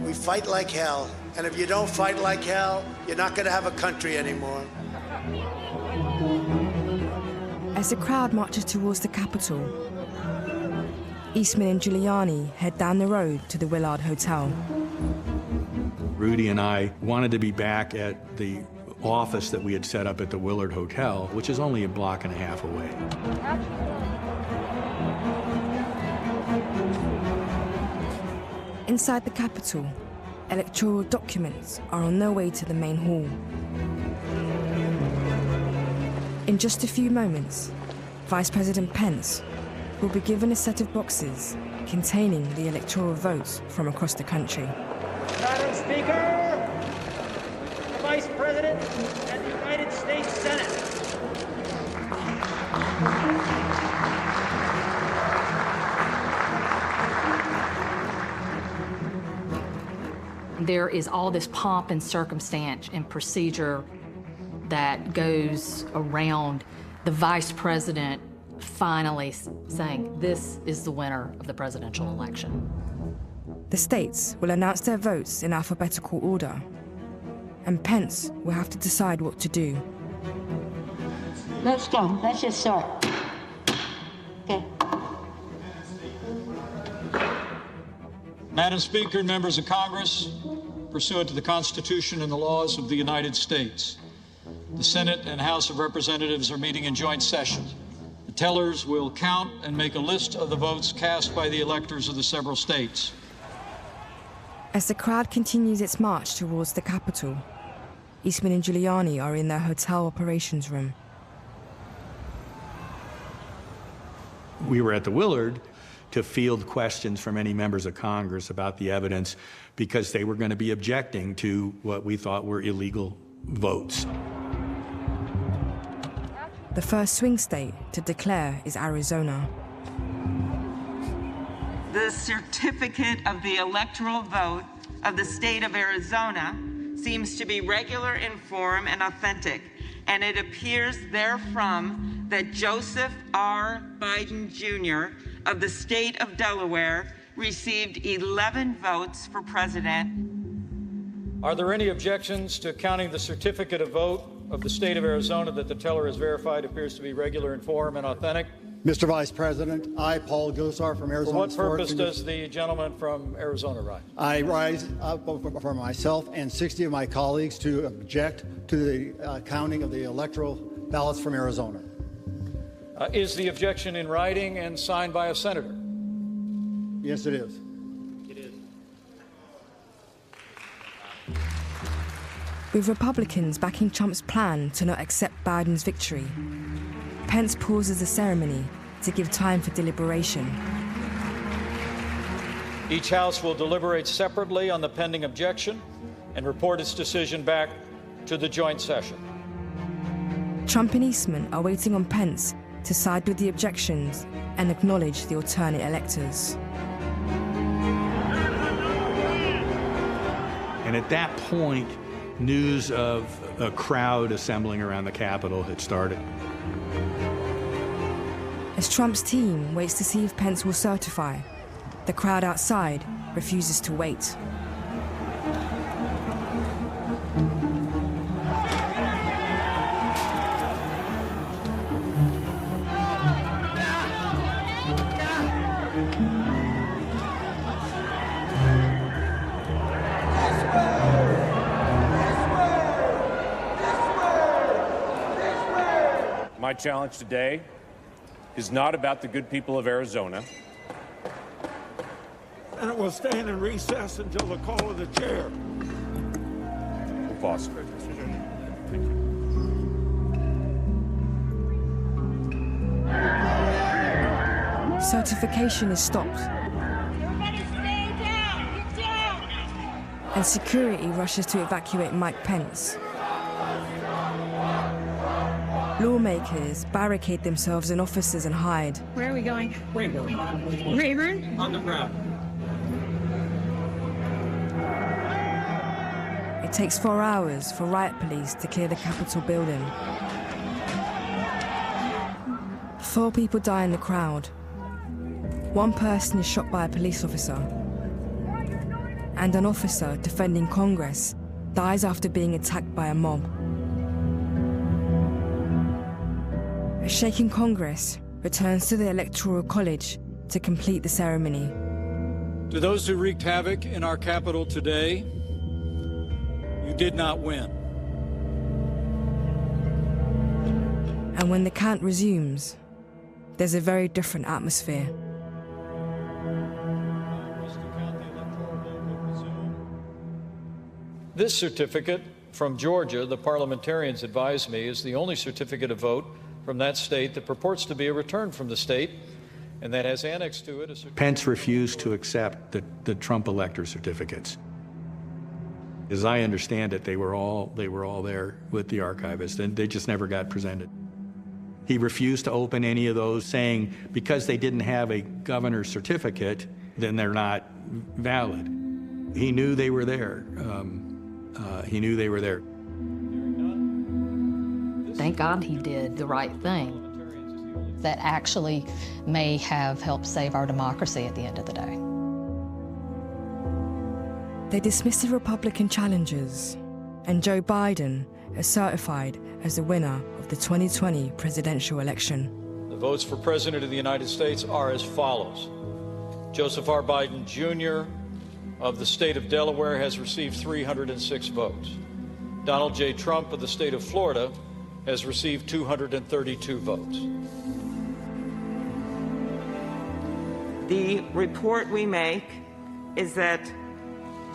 We fight like hell. And if you don't fight like hell, you're not going to have a country anymore. As the crowd marches towards the Capitol, Eastman and Giuliani head down the road to the Willard Hotel. Rudy and I wanted to be back at the office that we had set up at the Willard Hotel, which is only a block and a half away. Inside the Capitol, electoral documents are on their way to the main hall. In just a few moments, Vice President Pence will be given a set of boxes containing the electoral votes from across the country. Madam Speaker, the Vice President and the United States Senate. There is all this pomp and circumstance and procedure that goes around the Vice President finally saying, this is the winner of the presidential election. The states will announce their votes in alphabetical order, and Pence will have to decide what to do. Let's go. Let's just start. Okay. Madam Speaker and members of Congress, pursuant to the Constitution and the laws of the United States, the Senate and House of Representatives are meeting in joint session. The tellers will count and make a list of the votes cast by the electors of the several states. As the crowd continues its march towards the Capitol, Eastman and Giuliani are in their hotel operations room. We were at the Willard to field questions from any members of Congress about the evidence because they were going to be objecting to what we thought were illegal votes. The first swing state to declare is Arizona. The certificate of the electoral vote of the state of Arizona seems to be regular in form and authentic, and it appears therefrom that Joseph R. Biden Jr. of the state of Delaware received 11 votes for president. Are there any objections to counting the certificate of vote of the state of Arizona that the teller has verified appears to be regular in form and authentic? Mr. Vice President, I, Paul Gosar from Arizona. For what purpose does the gentleman from Arizona rise? I rise up for myself and 60 of my colleagues to object to the counting of the electoral ballots from Arizona. Is the objection in writing and signed by a senator? Yes, it is. It is. With Republicans backing Trump's plan to not accept Biden's victory, Pence pauses the ceremony to give time for deliberation. Each House will deliberate separately on the pending objection and report its decision back to the joint session. Trump and Eastman are waiting on Pence to side with the objections and acknowledge the alternate electors. And at that point, news of a crowd assembling around the Capitol had started. As Trump's team waits to see if Pence will certify, the crowd outside refuses to wait. My challenge today is not about the good people of Arizona. And it will stand in recess until the call of the chair. We'll pause. Certification is stopped. And security rushes to evacuate Mike Pence. Lawmakers barricade themselves in offices and hide. Where are we going? Rayburn. Rayburn? On the ground. It takes 4 hours for riot police to clear the Capitol building. 4 people die in the crowd. 1 person is shot by a police officer. And an officer defending Congress dies after being attacked by a mob. A shaken Congress returns to the Electoral College to complete the ceremony. To those who wreaked havoc in our Capitol today, you did not win. And when the count resumes, there's a very different atmosphere. This certificate from Georgia, the parliamentarians advised me, is the only certificate of vote from that state that purports to be a return from the state and that has annexed to it a certificate. Pence refused to accept the Trump elector certificates. As I understand it, they were all there with the archivist, and they just never got presented. He refused to open any of those, saying because they didn't have a governor's certificate, then they're not valid. He knew they were there. He knew they were there. Thank God he did the right thing. That actually may have helped save our democracy at the end of the day. They dismissed the Republican challengers, and Joe Biden is certified as the winner of the 2020 presidential election. The votes for President of the United States are as follows. Joseph R. Biden Jr., of the state of Delaware has received 306 votes. Donald J. Trump of the state of Florida has received 232 votes. The report we make is that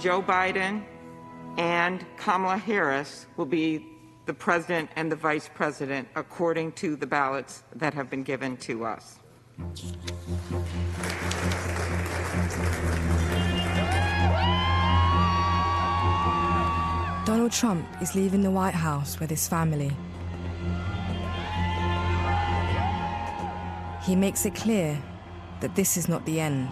Joe Biden and Kamala Harris will be the president and the vice president according to the ballots that have been given to us. Donald Trump is leaving the White House with his family. He makes it clear that this is not the end.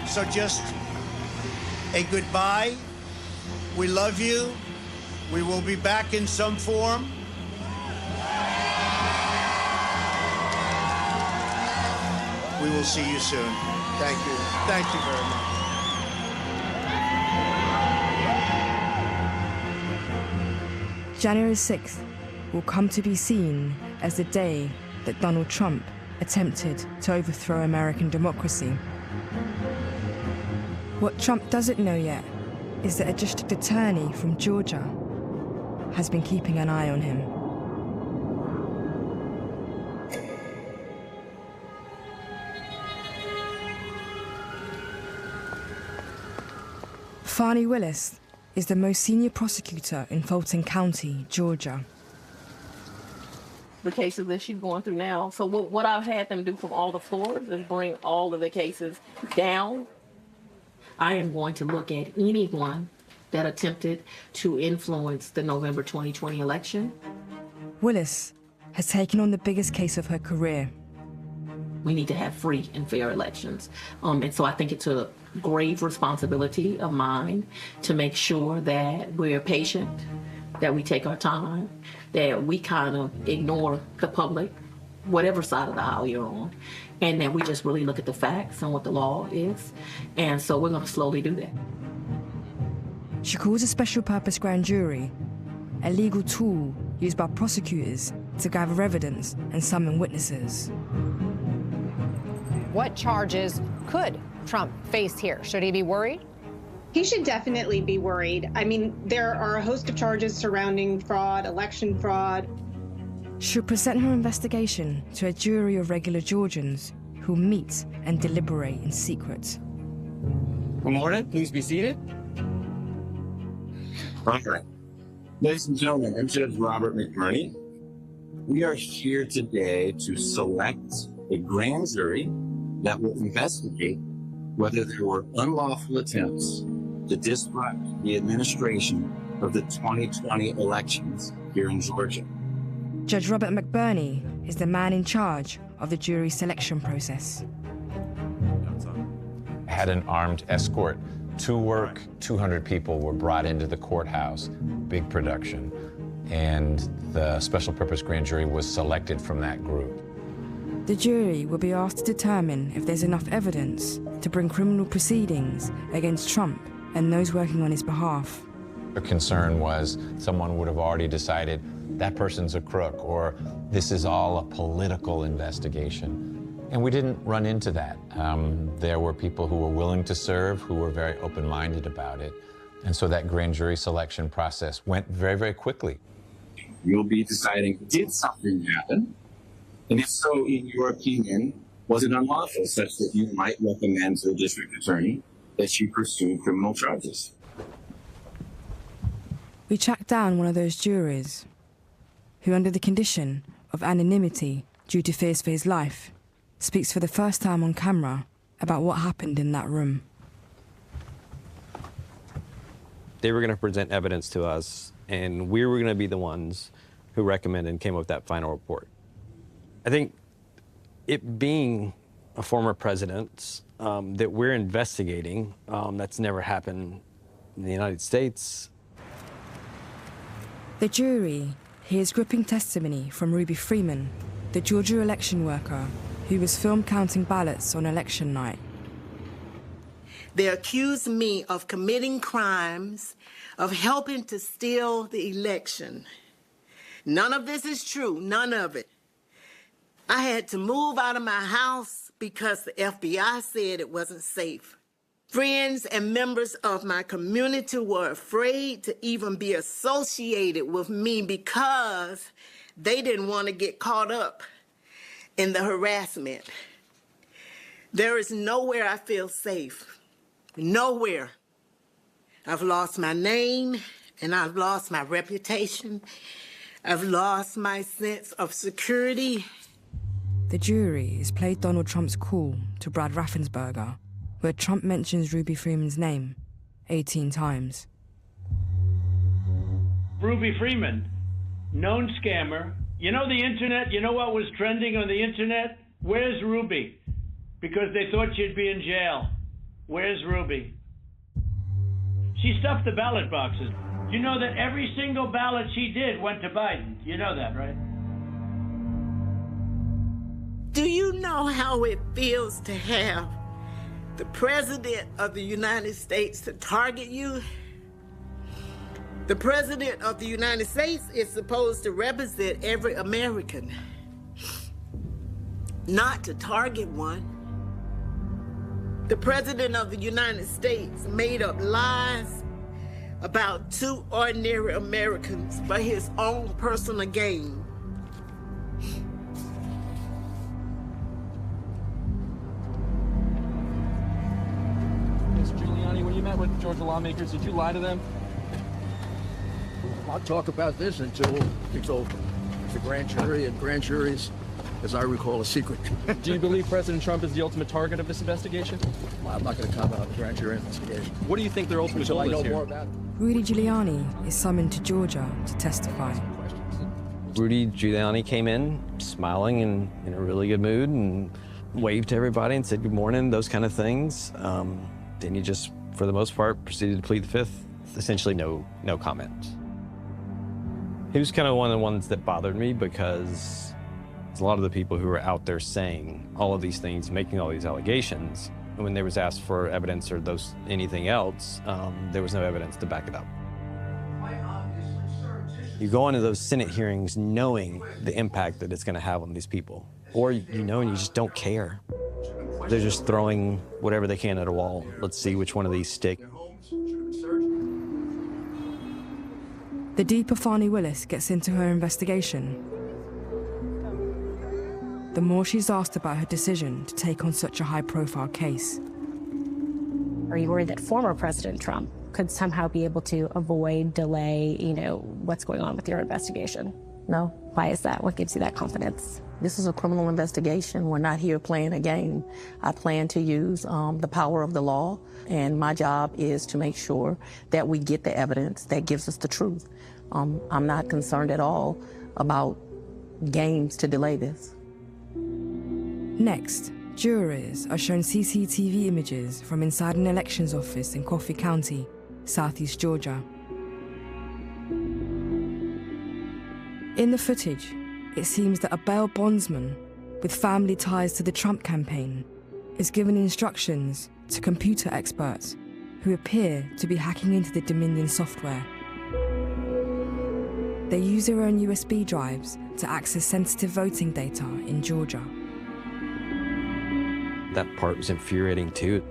So just a goodbye. We love you. We will be back in some form. We will see you soon. Thank you. Thank you very much. January 6th will come to be seen as the day that Donald Trump attempted to overthrow American democracy. What Trump doesn't know yet is that a district attorney from Georgia has been keeping an eye on him. Fani Willis is the most senior prosecutor in Fulton County, Georgia. The cases that she's going through now. So what I've had them do from all the floors is bring all of the cases down. I am going to look at anyone that attempted to influence the November 2020 election. Willis has taken on the biggest case of her career. We need to have free and fair elections. And so I think it's a grave responsibility of mine to make sure that we're patient, that we take our time, that we kind of ignore the public, whatever side of the aisle you're on, and that we just really look at the facts and what the law is. And so we're going to slowly do that. She calls a special purpose grand jury a legal tool used by prosecutors to gather evidence and summon witnesses. What charges could Trump face here? Should he be worried? He should definitely be worried. I mean, there are a host of charges surrounding fraud, election fraud. She'll present her investigation to a jury of regular Georgians who meet and deliberate in secret. Good morning. Please be seated. All right. Ladies and gentlemen, I'm Judge Robert McBurney. We are here today to select a grand jury that will investigate whether there were unlawful attempts to disrupt the administration of the 2020 elections here in Georgia. Judge Robert McBurney is the man in charge of the jury selection process. Had an armed escort to work. 200 people were brought into the courthouse, big production, and the special purpose grand jury was selected from that group. The jury will be asked to determine if there's enough evidence to bring criminal proceedings against Trump and those working on his behalf. The concern was someone would have already decided that person's a crook or this is all a political investigation. And we didn't run into that. There were people who were willing to serve, who were very open-minded about it. And so that grand jury selection process went very, very quickly. You'll be deciding, did something happen? And if so, in your opinion, was it unlawful such that you might recommend to the district attorney that she pursue criminal charges? We tracked down one of those jurors who, under the condition of anonymity due to fears for his life, speaks for the first time on camera about what happened in that room. They were going to present evidence to us, and we were going to be the ones who recommended and came up with that final report. I think it being a former president that we're investigating, that's never happened in the United States. The jury hears gripping testimony from Ruby Freeman, the Georgia election worker who was filmed counting ballots on election night. They accuse me of committing crimes, of helping to steal the election. None of this is true, none of it. I had to move out of my house because the FBI said it wasn't safe. Friends and members of my community were afraid to even be associated with me because they didn't want to get caught up in the harassment. There is nowhere I feel safe. Nowhere. I've lost my name and I've lost my reputation. I've lost my sense of security. The jury has played Donald Trump's call to Brad Raffensperger, where Trump mentions Ruby Freeman's name 18 times. Ruby Freeman, known scammer. You know the internet? You know what was trending on the internet? Where's Ruby? Because they thought she'd be in jail. Where's Ruby? She stuffed the ballot boxes. You know that every single ballot she did went to Biden. You know that, right? Do you know how it feels to have the President of the United States to target you? The President of the United States is supposed to represent every American, not to target one. The President of the United States made up lies about two ordinary Americans for his own personal gain. Ms. Giuliani, when you met with Georgia lawmakers, did you lie to them? I'll talk about this until it's over. It's a grand jury, and grand juries, as I recall, a secret. Do you believe President Trump is the ultimate target of this investigation? Well, I'm not going to comment on the grand jury investigation. What do you think their ultimate goal is here? I know more about it. Rudy Giuliani is summoned to Georgia to testify. Rudy Giuliani came in smiling and in a really good mood and waved to everybody and said good morning, those kind of things. Then he just, for the most part, proceeded to plead the fifth. Essentially no comment. He was kind of one of the ones that bothered me because a lot of the people who were out there saying all of these things, making all these allegations, when there was asked for evidence or anything else, there was no evidence to back it up. You go into those Senate hearings knowing the impact that it's going to have on these people, or you know and you just don't care. They're just throwing whatever they can at a wall. Let's see which one of these stick. The deeper Fani Willis gets into her investigation, the more she's asked about her decision to take on such a high-profile case. Are you worried that former President Trump could somehow be able to avoid, delay, what's going on with your investigation? No. Why is that? What gives you that confidence? This is a criminal investigation. We're not here playing a game. I plan to use the power of the law, and my job is to make sure that we get the evidence that gives us the truth. I'm not concerned at all about games to delay this. Next, jurors are shown CCTV images from inside an elections office in Coffee County, southeast Georgia. In the footage, it seems that a bail bondsman with family ties to the Trump campaign is given instructions to computer experts who appear to be hacking into the Dominion software. They use their own USB drives to access sensitive voting data in Georgia. That part was infuriating too.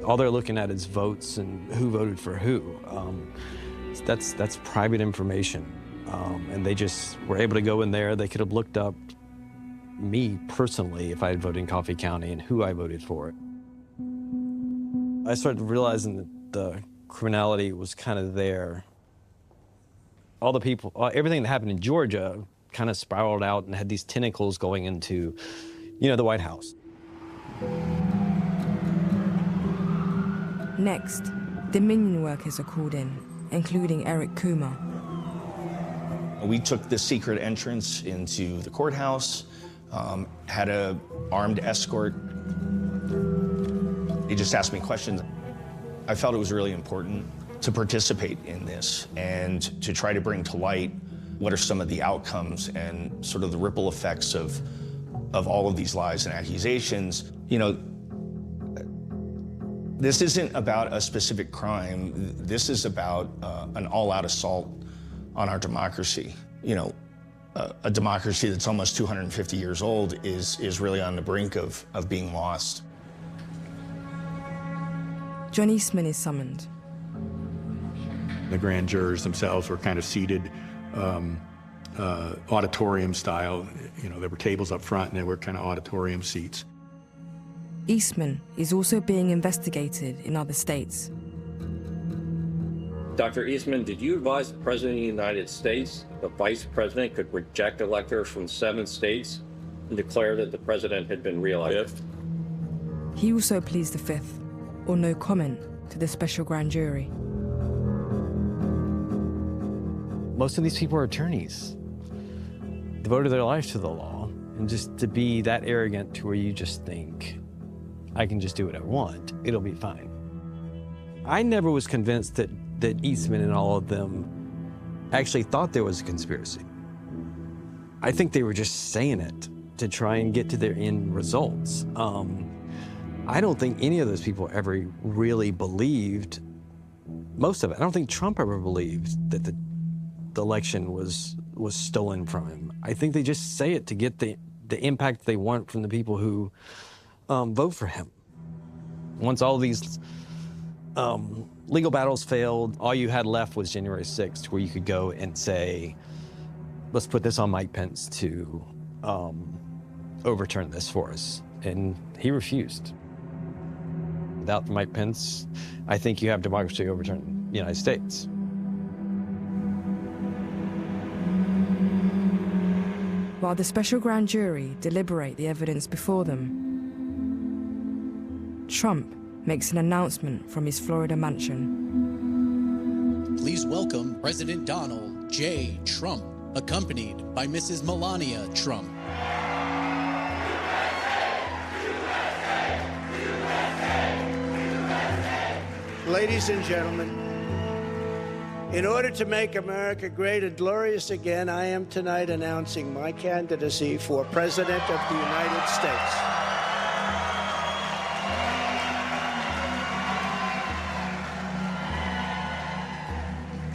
All they're looking at is votes and who voted for who. That's private information. And they just were able to go in there. They could have looked up me personally if I had voted in Coffee County and who I voted for. I started realizing that the criminality was kind of there. All the people, everything that happened in Georgia kind of spiraled out and had these tentacles going into, the White House. Next, Dominion workers are called in, including Eric Coomer. We took the secret entrance into the courthouse, had an armed escort. He just asked me questions. I felt it was really important to participate in this and to try to bring to light what are some of the outcomes and sort of the ripple effects of all of these lies and accusations. This isn't about a specific crime. This is about an all-out assault on our democracy. a democracy that's almost 250 years old is really on the brink of being lost. John Eastman is summoned. The grand jurors themselves were kind of seated auditorium style. You know, there were tables up front and there were kind of auditorium seats. Eastman is also being investigated in other states. Dr. Eastman, did you advise the President of the United States the Vice President could reject electors from 7 states and declare that the President had been reelected? He also pleads the fifth, or no comment, to the special grand jury. Most of these people are attorneys, devoted their lives to the law, and just to be that arrogant to where you just think, I can just do what I want, it'll be fine. I never was convinced that Eastman and all of them actually thought there was a conspiracy. I think they were just saying it to try and get to their end results. I don't think any of those people ever really believed, most of it. I don't think Trump ever believed that the election was stolen from him. I think they just say it to get the impact they want from the people who vote for him. Once all these legal battles failed, all you had left was January 6th, where you could go and say, let's put this on Mike Pence to overturn this for us. And he refused. Without Mike Pence, I think you have democracy overturn the United States. While the special grand jury deliberate the evidence before them, Trump makes an announcement from his Florida mansion. Please welcome President Donald J. Trump, accompanied by Mrs. Melania Trump. Ladies and gentlemen, in order to make America great and glorious again, I am tonight announcing my candidacy for President of the United States.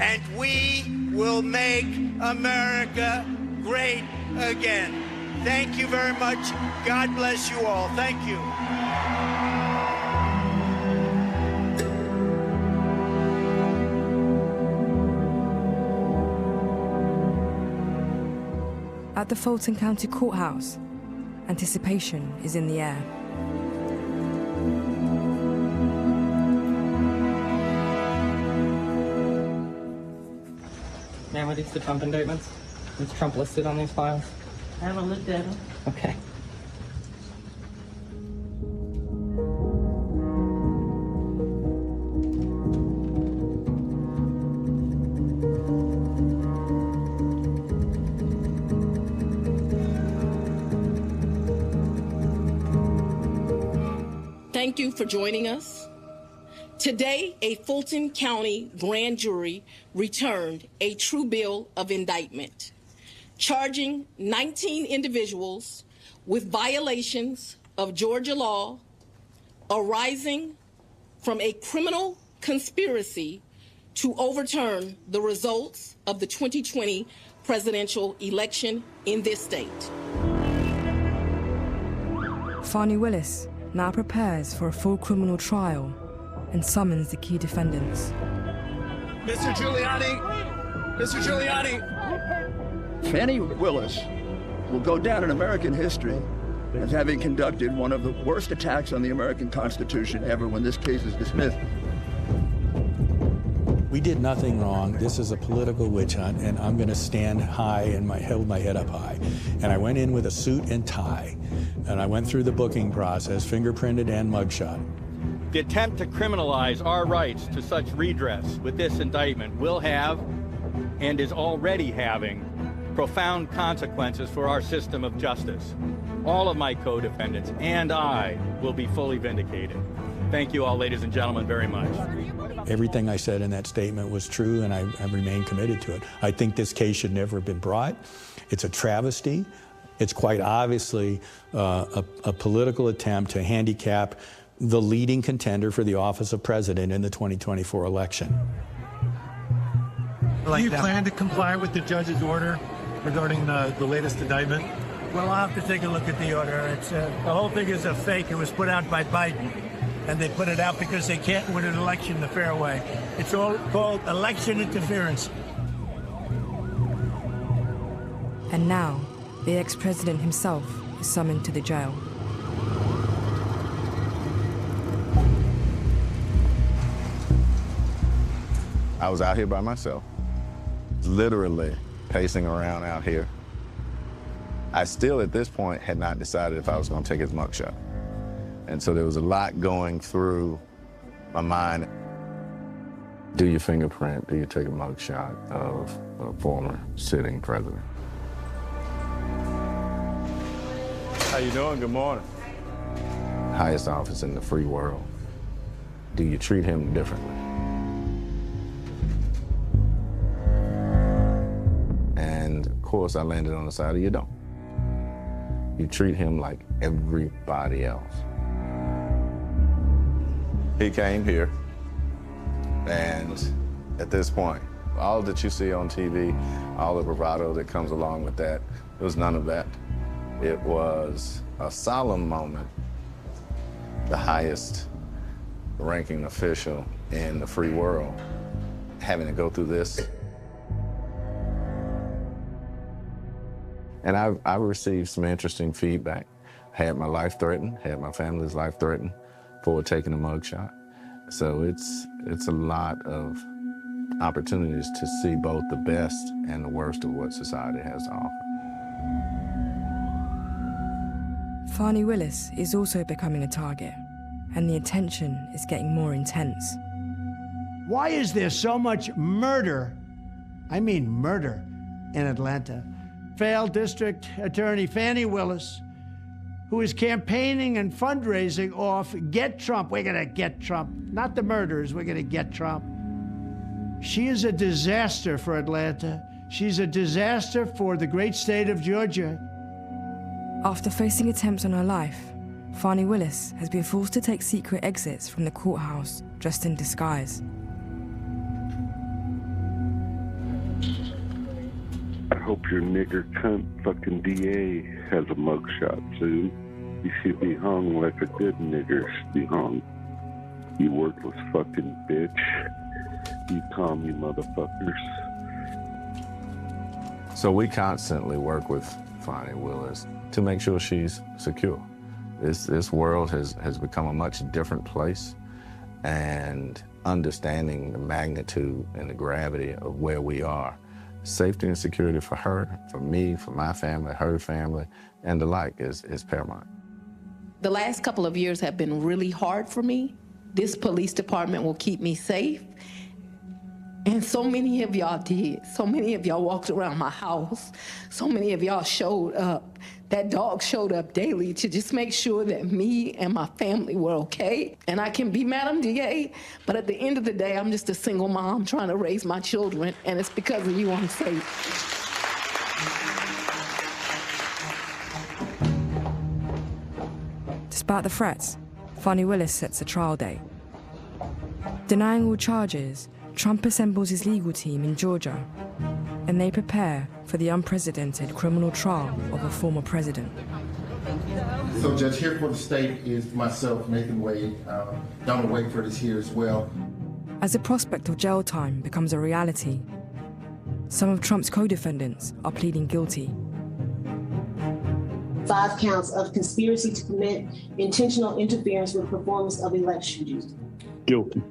And we will make America great again. Thank you very much. God bless you all. Thank you. At the Fulton County Courthouse, anticipation is in the air. Ma'am, are these the Trump indictments? Is Trump listed on these files? I haven't looked at them. Okay. Thank you for joining us. Today, a Fulton County grand jury returned a true bill of indictment, charging 19 individuals with violations of Georgia law arising from a criminal conspiracy to overturn the results of the 2020 presidential election in this state. Fani Willis now prepares for a full criminal trial and summons the key defendants. Mr. Giuliani! Mr. Giuliani! Fani Willis will go down in American history as having conducted one of the worst attacks on the American Constitution ever when this case is dismissed. We did nothing wrong. This is a political witch hunt, and I'm going to stand high and hold my head up high. And I went in with a suit and tie, and I went through the booking process, fingerprinted and mugshot. The attempt to criminalize our rights to such redress with this indictment will have, and is already having, profound consequences for our system of justice. All of my co-defendants and I will be fully vindicated. Thank you all, ladies and gentlemen, very much. Everything I said in that statement was true, and I remain committed to it. I think this case should never have been brought. It's a travesty. It's quite obviously a political attempt to handicap the leading contender for the office of president in the 2024 election. Do you plan to comply with the judge's order regarding the latest indictment? Well, I'll have to take a look at the order. It's the whole thing is a fake. It was put out by Biden, and they put it out because they can't win an election the fair way. It's all called election interference. And now, the ex-president himself is summoned to the jail. I was out here by myself, literally pacing around out here. I still, at this point, had not decided if I was going to take his mugshot. And so there was a lot going through my mind. Do your fingerprint, do you take a mugshot of a former sitting president? How you doing? Good morning. Highest office in the free world. Do you treat him differently? And of course, I landed on the side of you don't. You treat him like everybody else. He came here, and at this point, all that you see on TV, all the bravado that comes along with that, it was none of that. It was a solemn moment. The highest ranking official in the free world having to go through this. And I've received some interesting feedback. Had my life threatened, had my family's life threatened for taking a mugshot. So it's a lot of opportunities to see both the best and the worst of what society has to offer. Fani Willis is also becoming a target, and the attention is getting more intense. Why is there so much murder, I mean murder, in Atlanta? Failed District Attorney Fani Willis, who is campaigning and fundraising off Get Trump. We're gonna get Trump. Not the murderers, we're gonna get Trump. She is a disaster for Atlanta. She's a disaster for the great state of Georgia. After facing attempts on her life, Fani Willis has been forced to take secret exits from the courthouse dressed in disguise. I hope your nigger cunt fucking DA has a mugshot soon. You should be hung like a good nigger should be hung. You worthless fucking bitch. You commie motherfuckers. So we constantly work with Fani Willis to make sure she's secure. This world has become a much different place, and understanding the magnitude and the gravity of where we are, safety and security for her, for me, for my family, her family, and the like is paramount. The last couple of years have been really hard for me. This police department will keep me safe. And so many of y'all did. So many of y'all walked around my house. So many of y'all showed up. That dog showed up daily to just make sure that me and my family were okay. And I can be Madam DA, but at the end of the day, I'm just a single mom trying to raise my children, and it's because of you I'm safe. Despite the threats, Fani Willis sets a trial date. Denying all charges, Trump assembles his legal team in Georgia, and they prepare for the unprecedented criminal trial of a former president. So, Judge, here for the state is myself, Nathan Wade. Donald Wakeford is here as well. As the prospect of jail time becomes a reality, some of Trump's co-defendants are pleading guilty. 5 counts of conspiracy to commit intentional interference with performance of election duties. Guilty.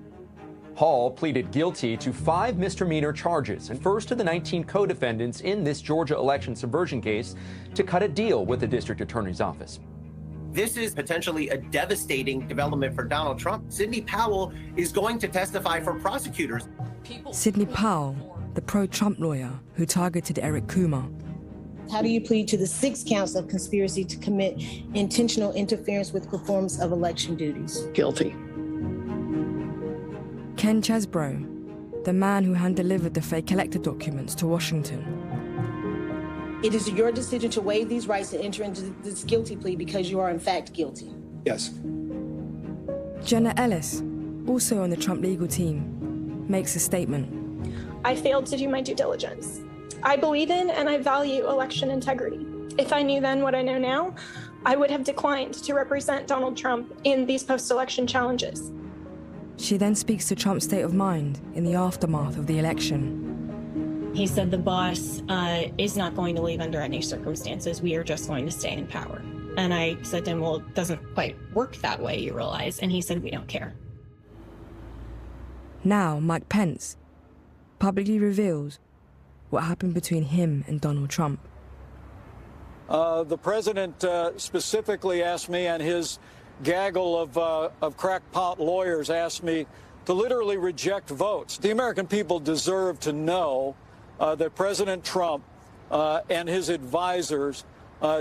Hall pleaded guilty to 5 misdemeanor charges and first of the 19 co-defendants in this Georgia election subversion case to cut a deal with the district attorney's office. This is potentially a devastating development for Donald Trump. Sidney Powell is going to testify for prosecutors. Sidney Powell, the pro-Trump lawyer who targeted Eric Kumar. How do you plead to the 6 counts of conspiracy to commit intentional interference with performance of election duties? Guilty. Ken Chesbro, the man who hand-delivered the fake elector documents to Washington. It is your decision to waive these rights and enter into this guilty plea because you are in fact guilty. Yes. Jenna Ellis, also on the Trump legal team, makes a statement. I failed to do my due diligence. I believe in and I value election integrity. If I knew then what I know now, I would have declined to represent Donald Trump in these post-election challenges. She then speaks to Trump's state of mind in the aftermath of the election. He said the boss is not going to leave under any circumstances. We are just going to stay in power. And I said to him, well, it doesn't quite work that way, you realize. And he said, we don't care. Now, Mike Pence publicly reveals what happened between him and Donald Trump. The president specifically asked me, and his gaggle of crackpot lawyers asked me to literally reject votes. The American people deserve to know that President Trump and his advisors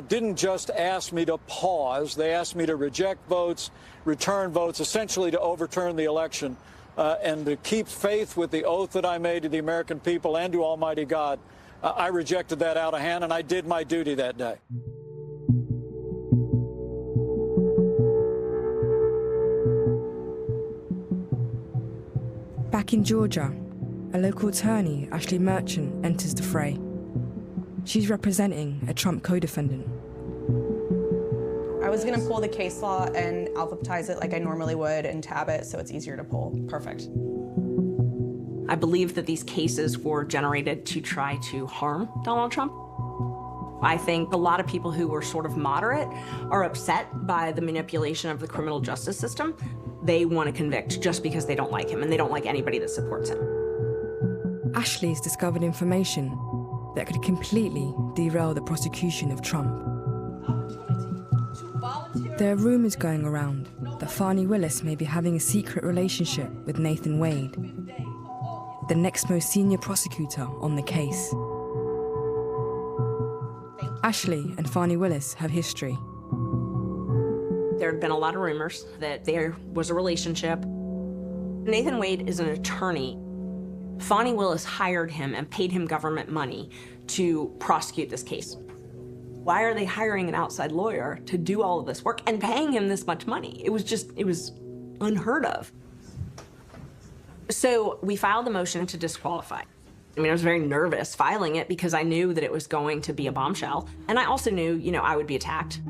didn't just ask me to pause. They asked me to reject votes, return votes, essentially to overturn the election, and to keep faith with the oath that I made to the American people and to Almighty God. I rejected that out of hand, and I did my duty that day. Back in Georgia, a local attorney, Ashley Merchant, enters the fray. She's representing a Trump co-defendant. I was going to pull the case law and alphabetize it like I normally would and tab it so it's easier to pull. Perfect. I believe that these cases were generated to try to harm Donald Trump. I think a lot of people who were sort of moderate are upset by the manipulation of the criminal justice system. They want to convict just because they don't like him, and they don't like anybody that supports him. Ashley's discovered information that could completely derail the prosecution of Trump. There are rumors going around that Fani Willis may be having a secret relationship with Nathan Wade, the next most senior prosecutor on the case. Ashley and Fani Willis have history. There had been a lot of rumors that there was a relationship. Nathan Wade is an attorney. Fani Willis hired him and paid him government money to prosecute this case. Why are they hiring an outside lawyer to do all of this work and paying him this much money? It was unheard of. So we filed the motion to disqualify. I mean, I was very nervous filing it because I knew that it was going to be a bombshell. And I also knew, I would be attacked.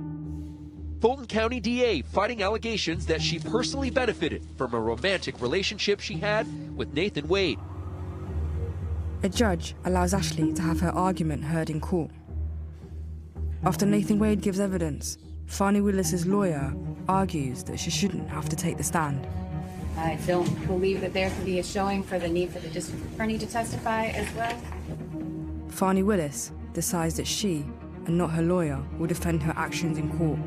Fulton County DA fighting allegations that she personally benefited from a romantic relationship she had with Nathan Wade. A judge allows Ashley to have her argument heard in court. After Nathan Wade gives evidence, Fani Willis's lawyer argues that she shouldn't have to take the stand. I don't believe that there can be a showing for the need for the district attorney to testify as well. Fani Willis decides that she, and not her lawyer, will defend her actions in court.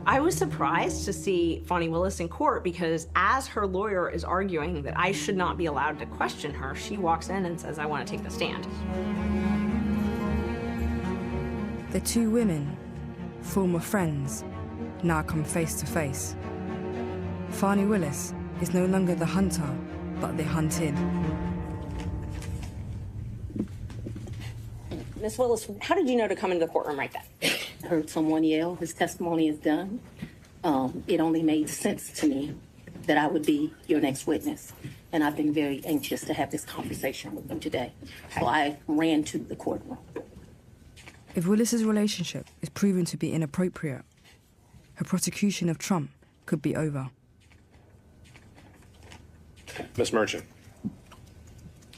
I was surprised to see Fani Willis in court because as her lawyer is arguing that I should not be allowed to question her, she walks in and says, I want to take the stand. The two women, former friends, now come face to face. Fani Willis is no longer the hunter, but the hunted. Ms. Willis, how did you know to come into the courtroom right then? I heard someone yell, his testimony is done. It only made sense to me that I would be your next witness. And I've been very anxious to have this conversation with you today. So I ran to the courtroom. If Willis's relationship is proven to be inappropriate, her prosecution of Trump could be over. Ms. Merchant.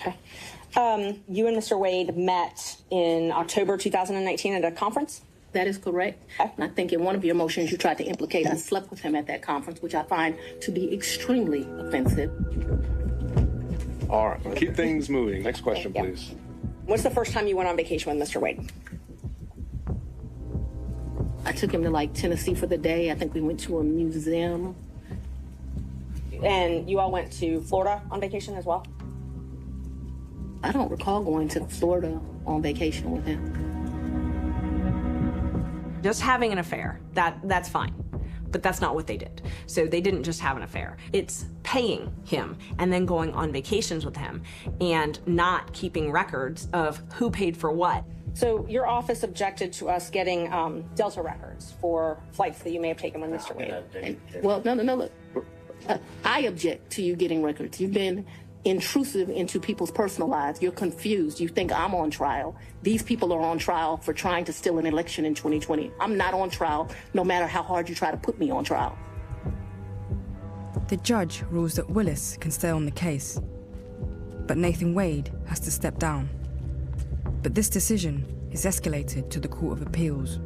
Okay. You and Mr. Wade met in October 2019 at a conference? That is correct. Okay. And I think in one of your motions you tried to implicate I slept with him at that conference, which I find to be extremely offensive. All right, we'll keep things moving. Next question, please. What's the first time you went on vacation with Mr. Wade? I took him to Tennessee for the day. I think we went to a museum. And you all went to Florida on vacation as well? I don't recall going to Florida on vacation with him. Just having an affair, that's fine. But that's not what they did. So they didn't just have an affair. It's paying him and then going on vacations with him and not keeping records of who paid for what. So your office objected to us getting Delta records for flights that you may have taken with Mr. Wade. Well, no, look. I object to you getting records. You've been intrusive into people's personal lives. You're confused. You think I'm on trial. These people are on trial for trying to steal an election in 2020. I'm not on trial, no matter how hard you try to put me on trial. The judge rules that Willis can stay on the case, but Nathan Wade has to step down. But this decision is escalated to the Court of Appeals.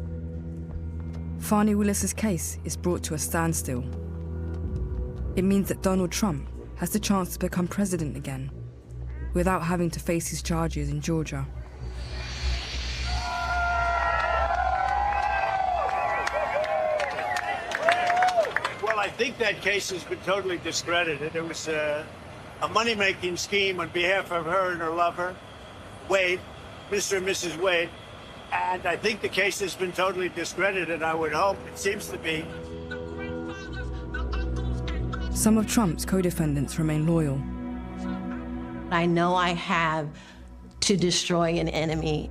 Fani Willis's case is brought to a standstill. It means that Donald Trump has the chance to become president again, without having to face his charges in Georgia. Well, I think that case has been totally discredited. It was a money-making scheme on behalf of her and her lover, Wade, Mr. and Mrs. Wade. And I think the case has been totally discredited, I would hope. It seems to be. Some of Trump's co-defendants remain loyal. I know I have to destroy an enemy.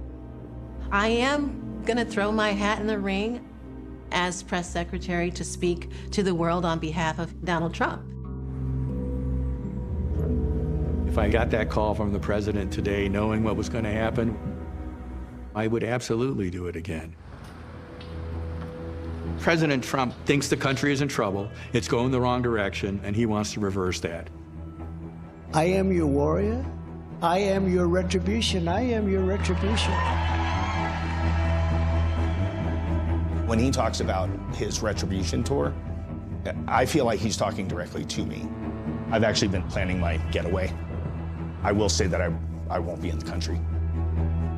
I am going to throw my hat in the ring as press secretary to speak to the world on behalf of Donald Trump. If I got that call from the president today, knowing what was going to happen, I would absolutely do it again. President Trump thinks the country is in trouble, it's going the wrong direction, and he wants to reverse that. I am your warrior. I am your retribution. I am your retribution. When he talks about his retribution tour, I feel like he's talking directly to me. I've actually been planning my getaway. I will say that I won't be in the country.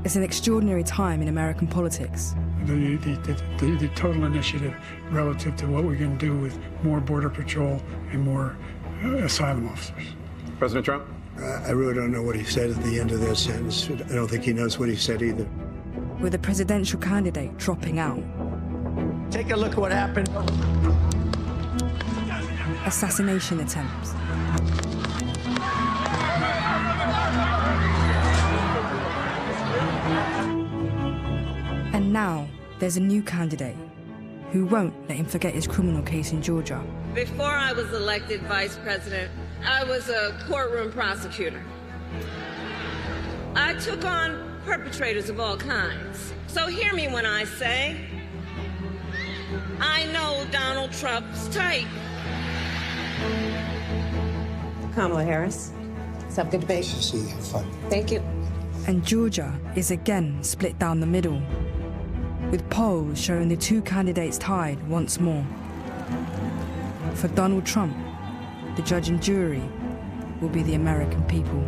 It's an extraordinary time in American politics. The total initiative relative to what we're going to do with more Border Patrol and more asylum officers. President Trump? I really don't know what he said at the end of that sentence. I don't think he knows what he said either. With a presidential candidate dropping out. Take a look at what happened. Assassination attempts. And now, there's a new candidate who won't let him forget his criminal case in Georgia. Before I was elected vice president, I was a courtroom prosecutor. I took on perpetrators of all kinds. So hear me when I say, I know Donald Trump's type. Kamala Harris. Let's have a good debate. See you. Have fun. Thank you. And Georgia is again split down the middle, with polls showing the two candidates tied once more. For Donald Trump, the judge and jury will be the American people.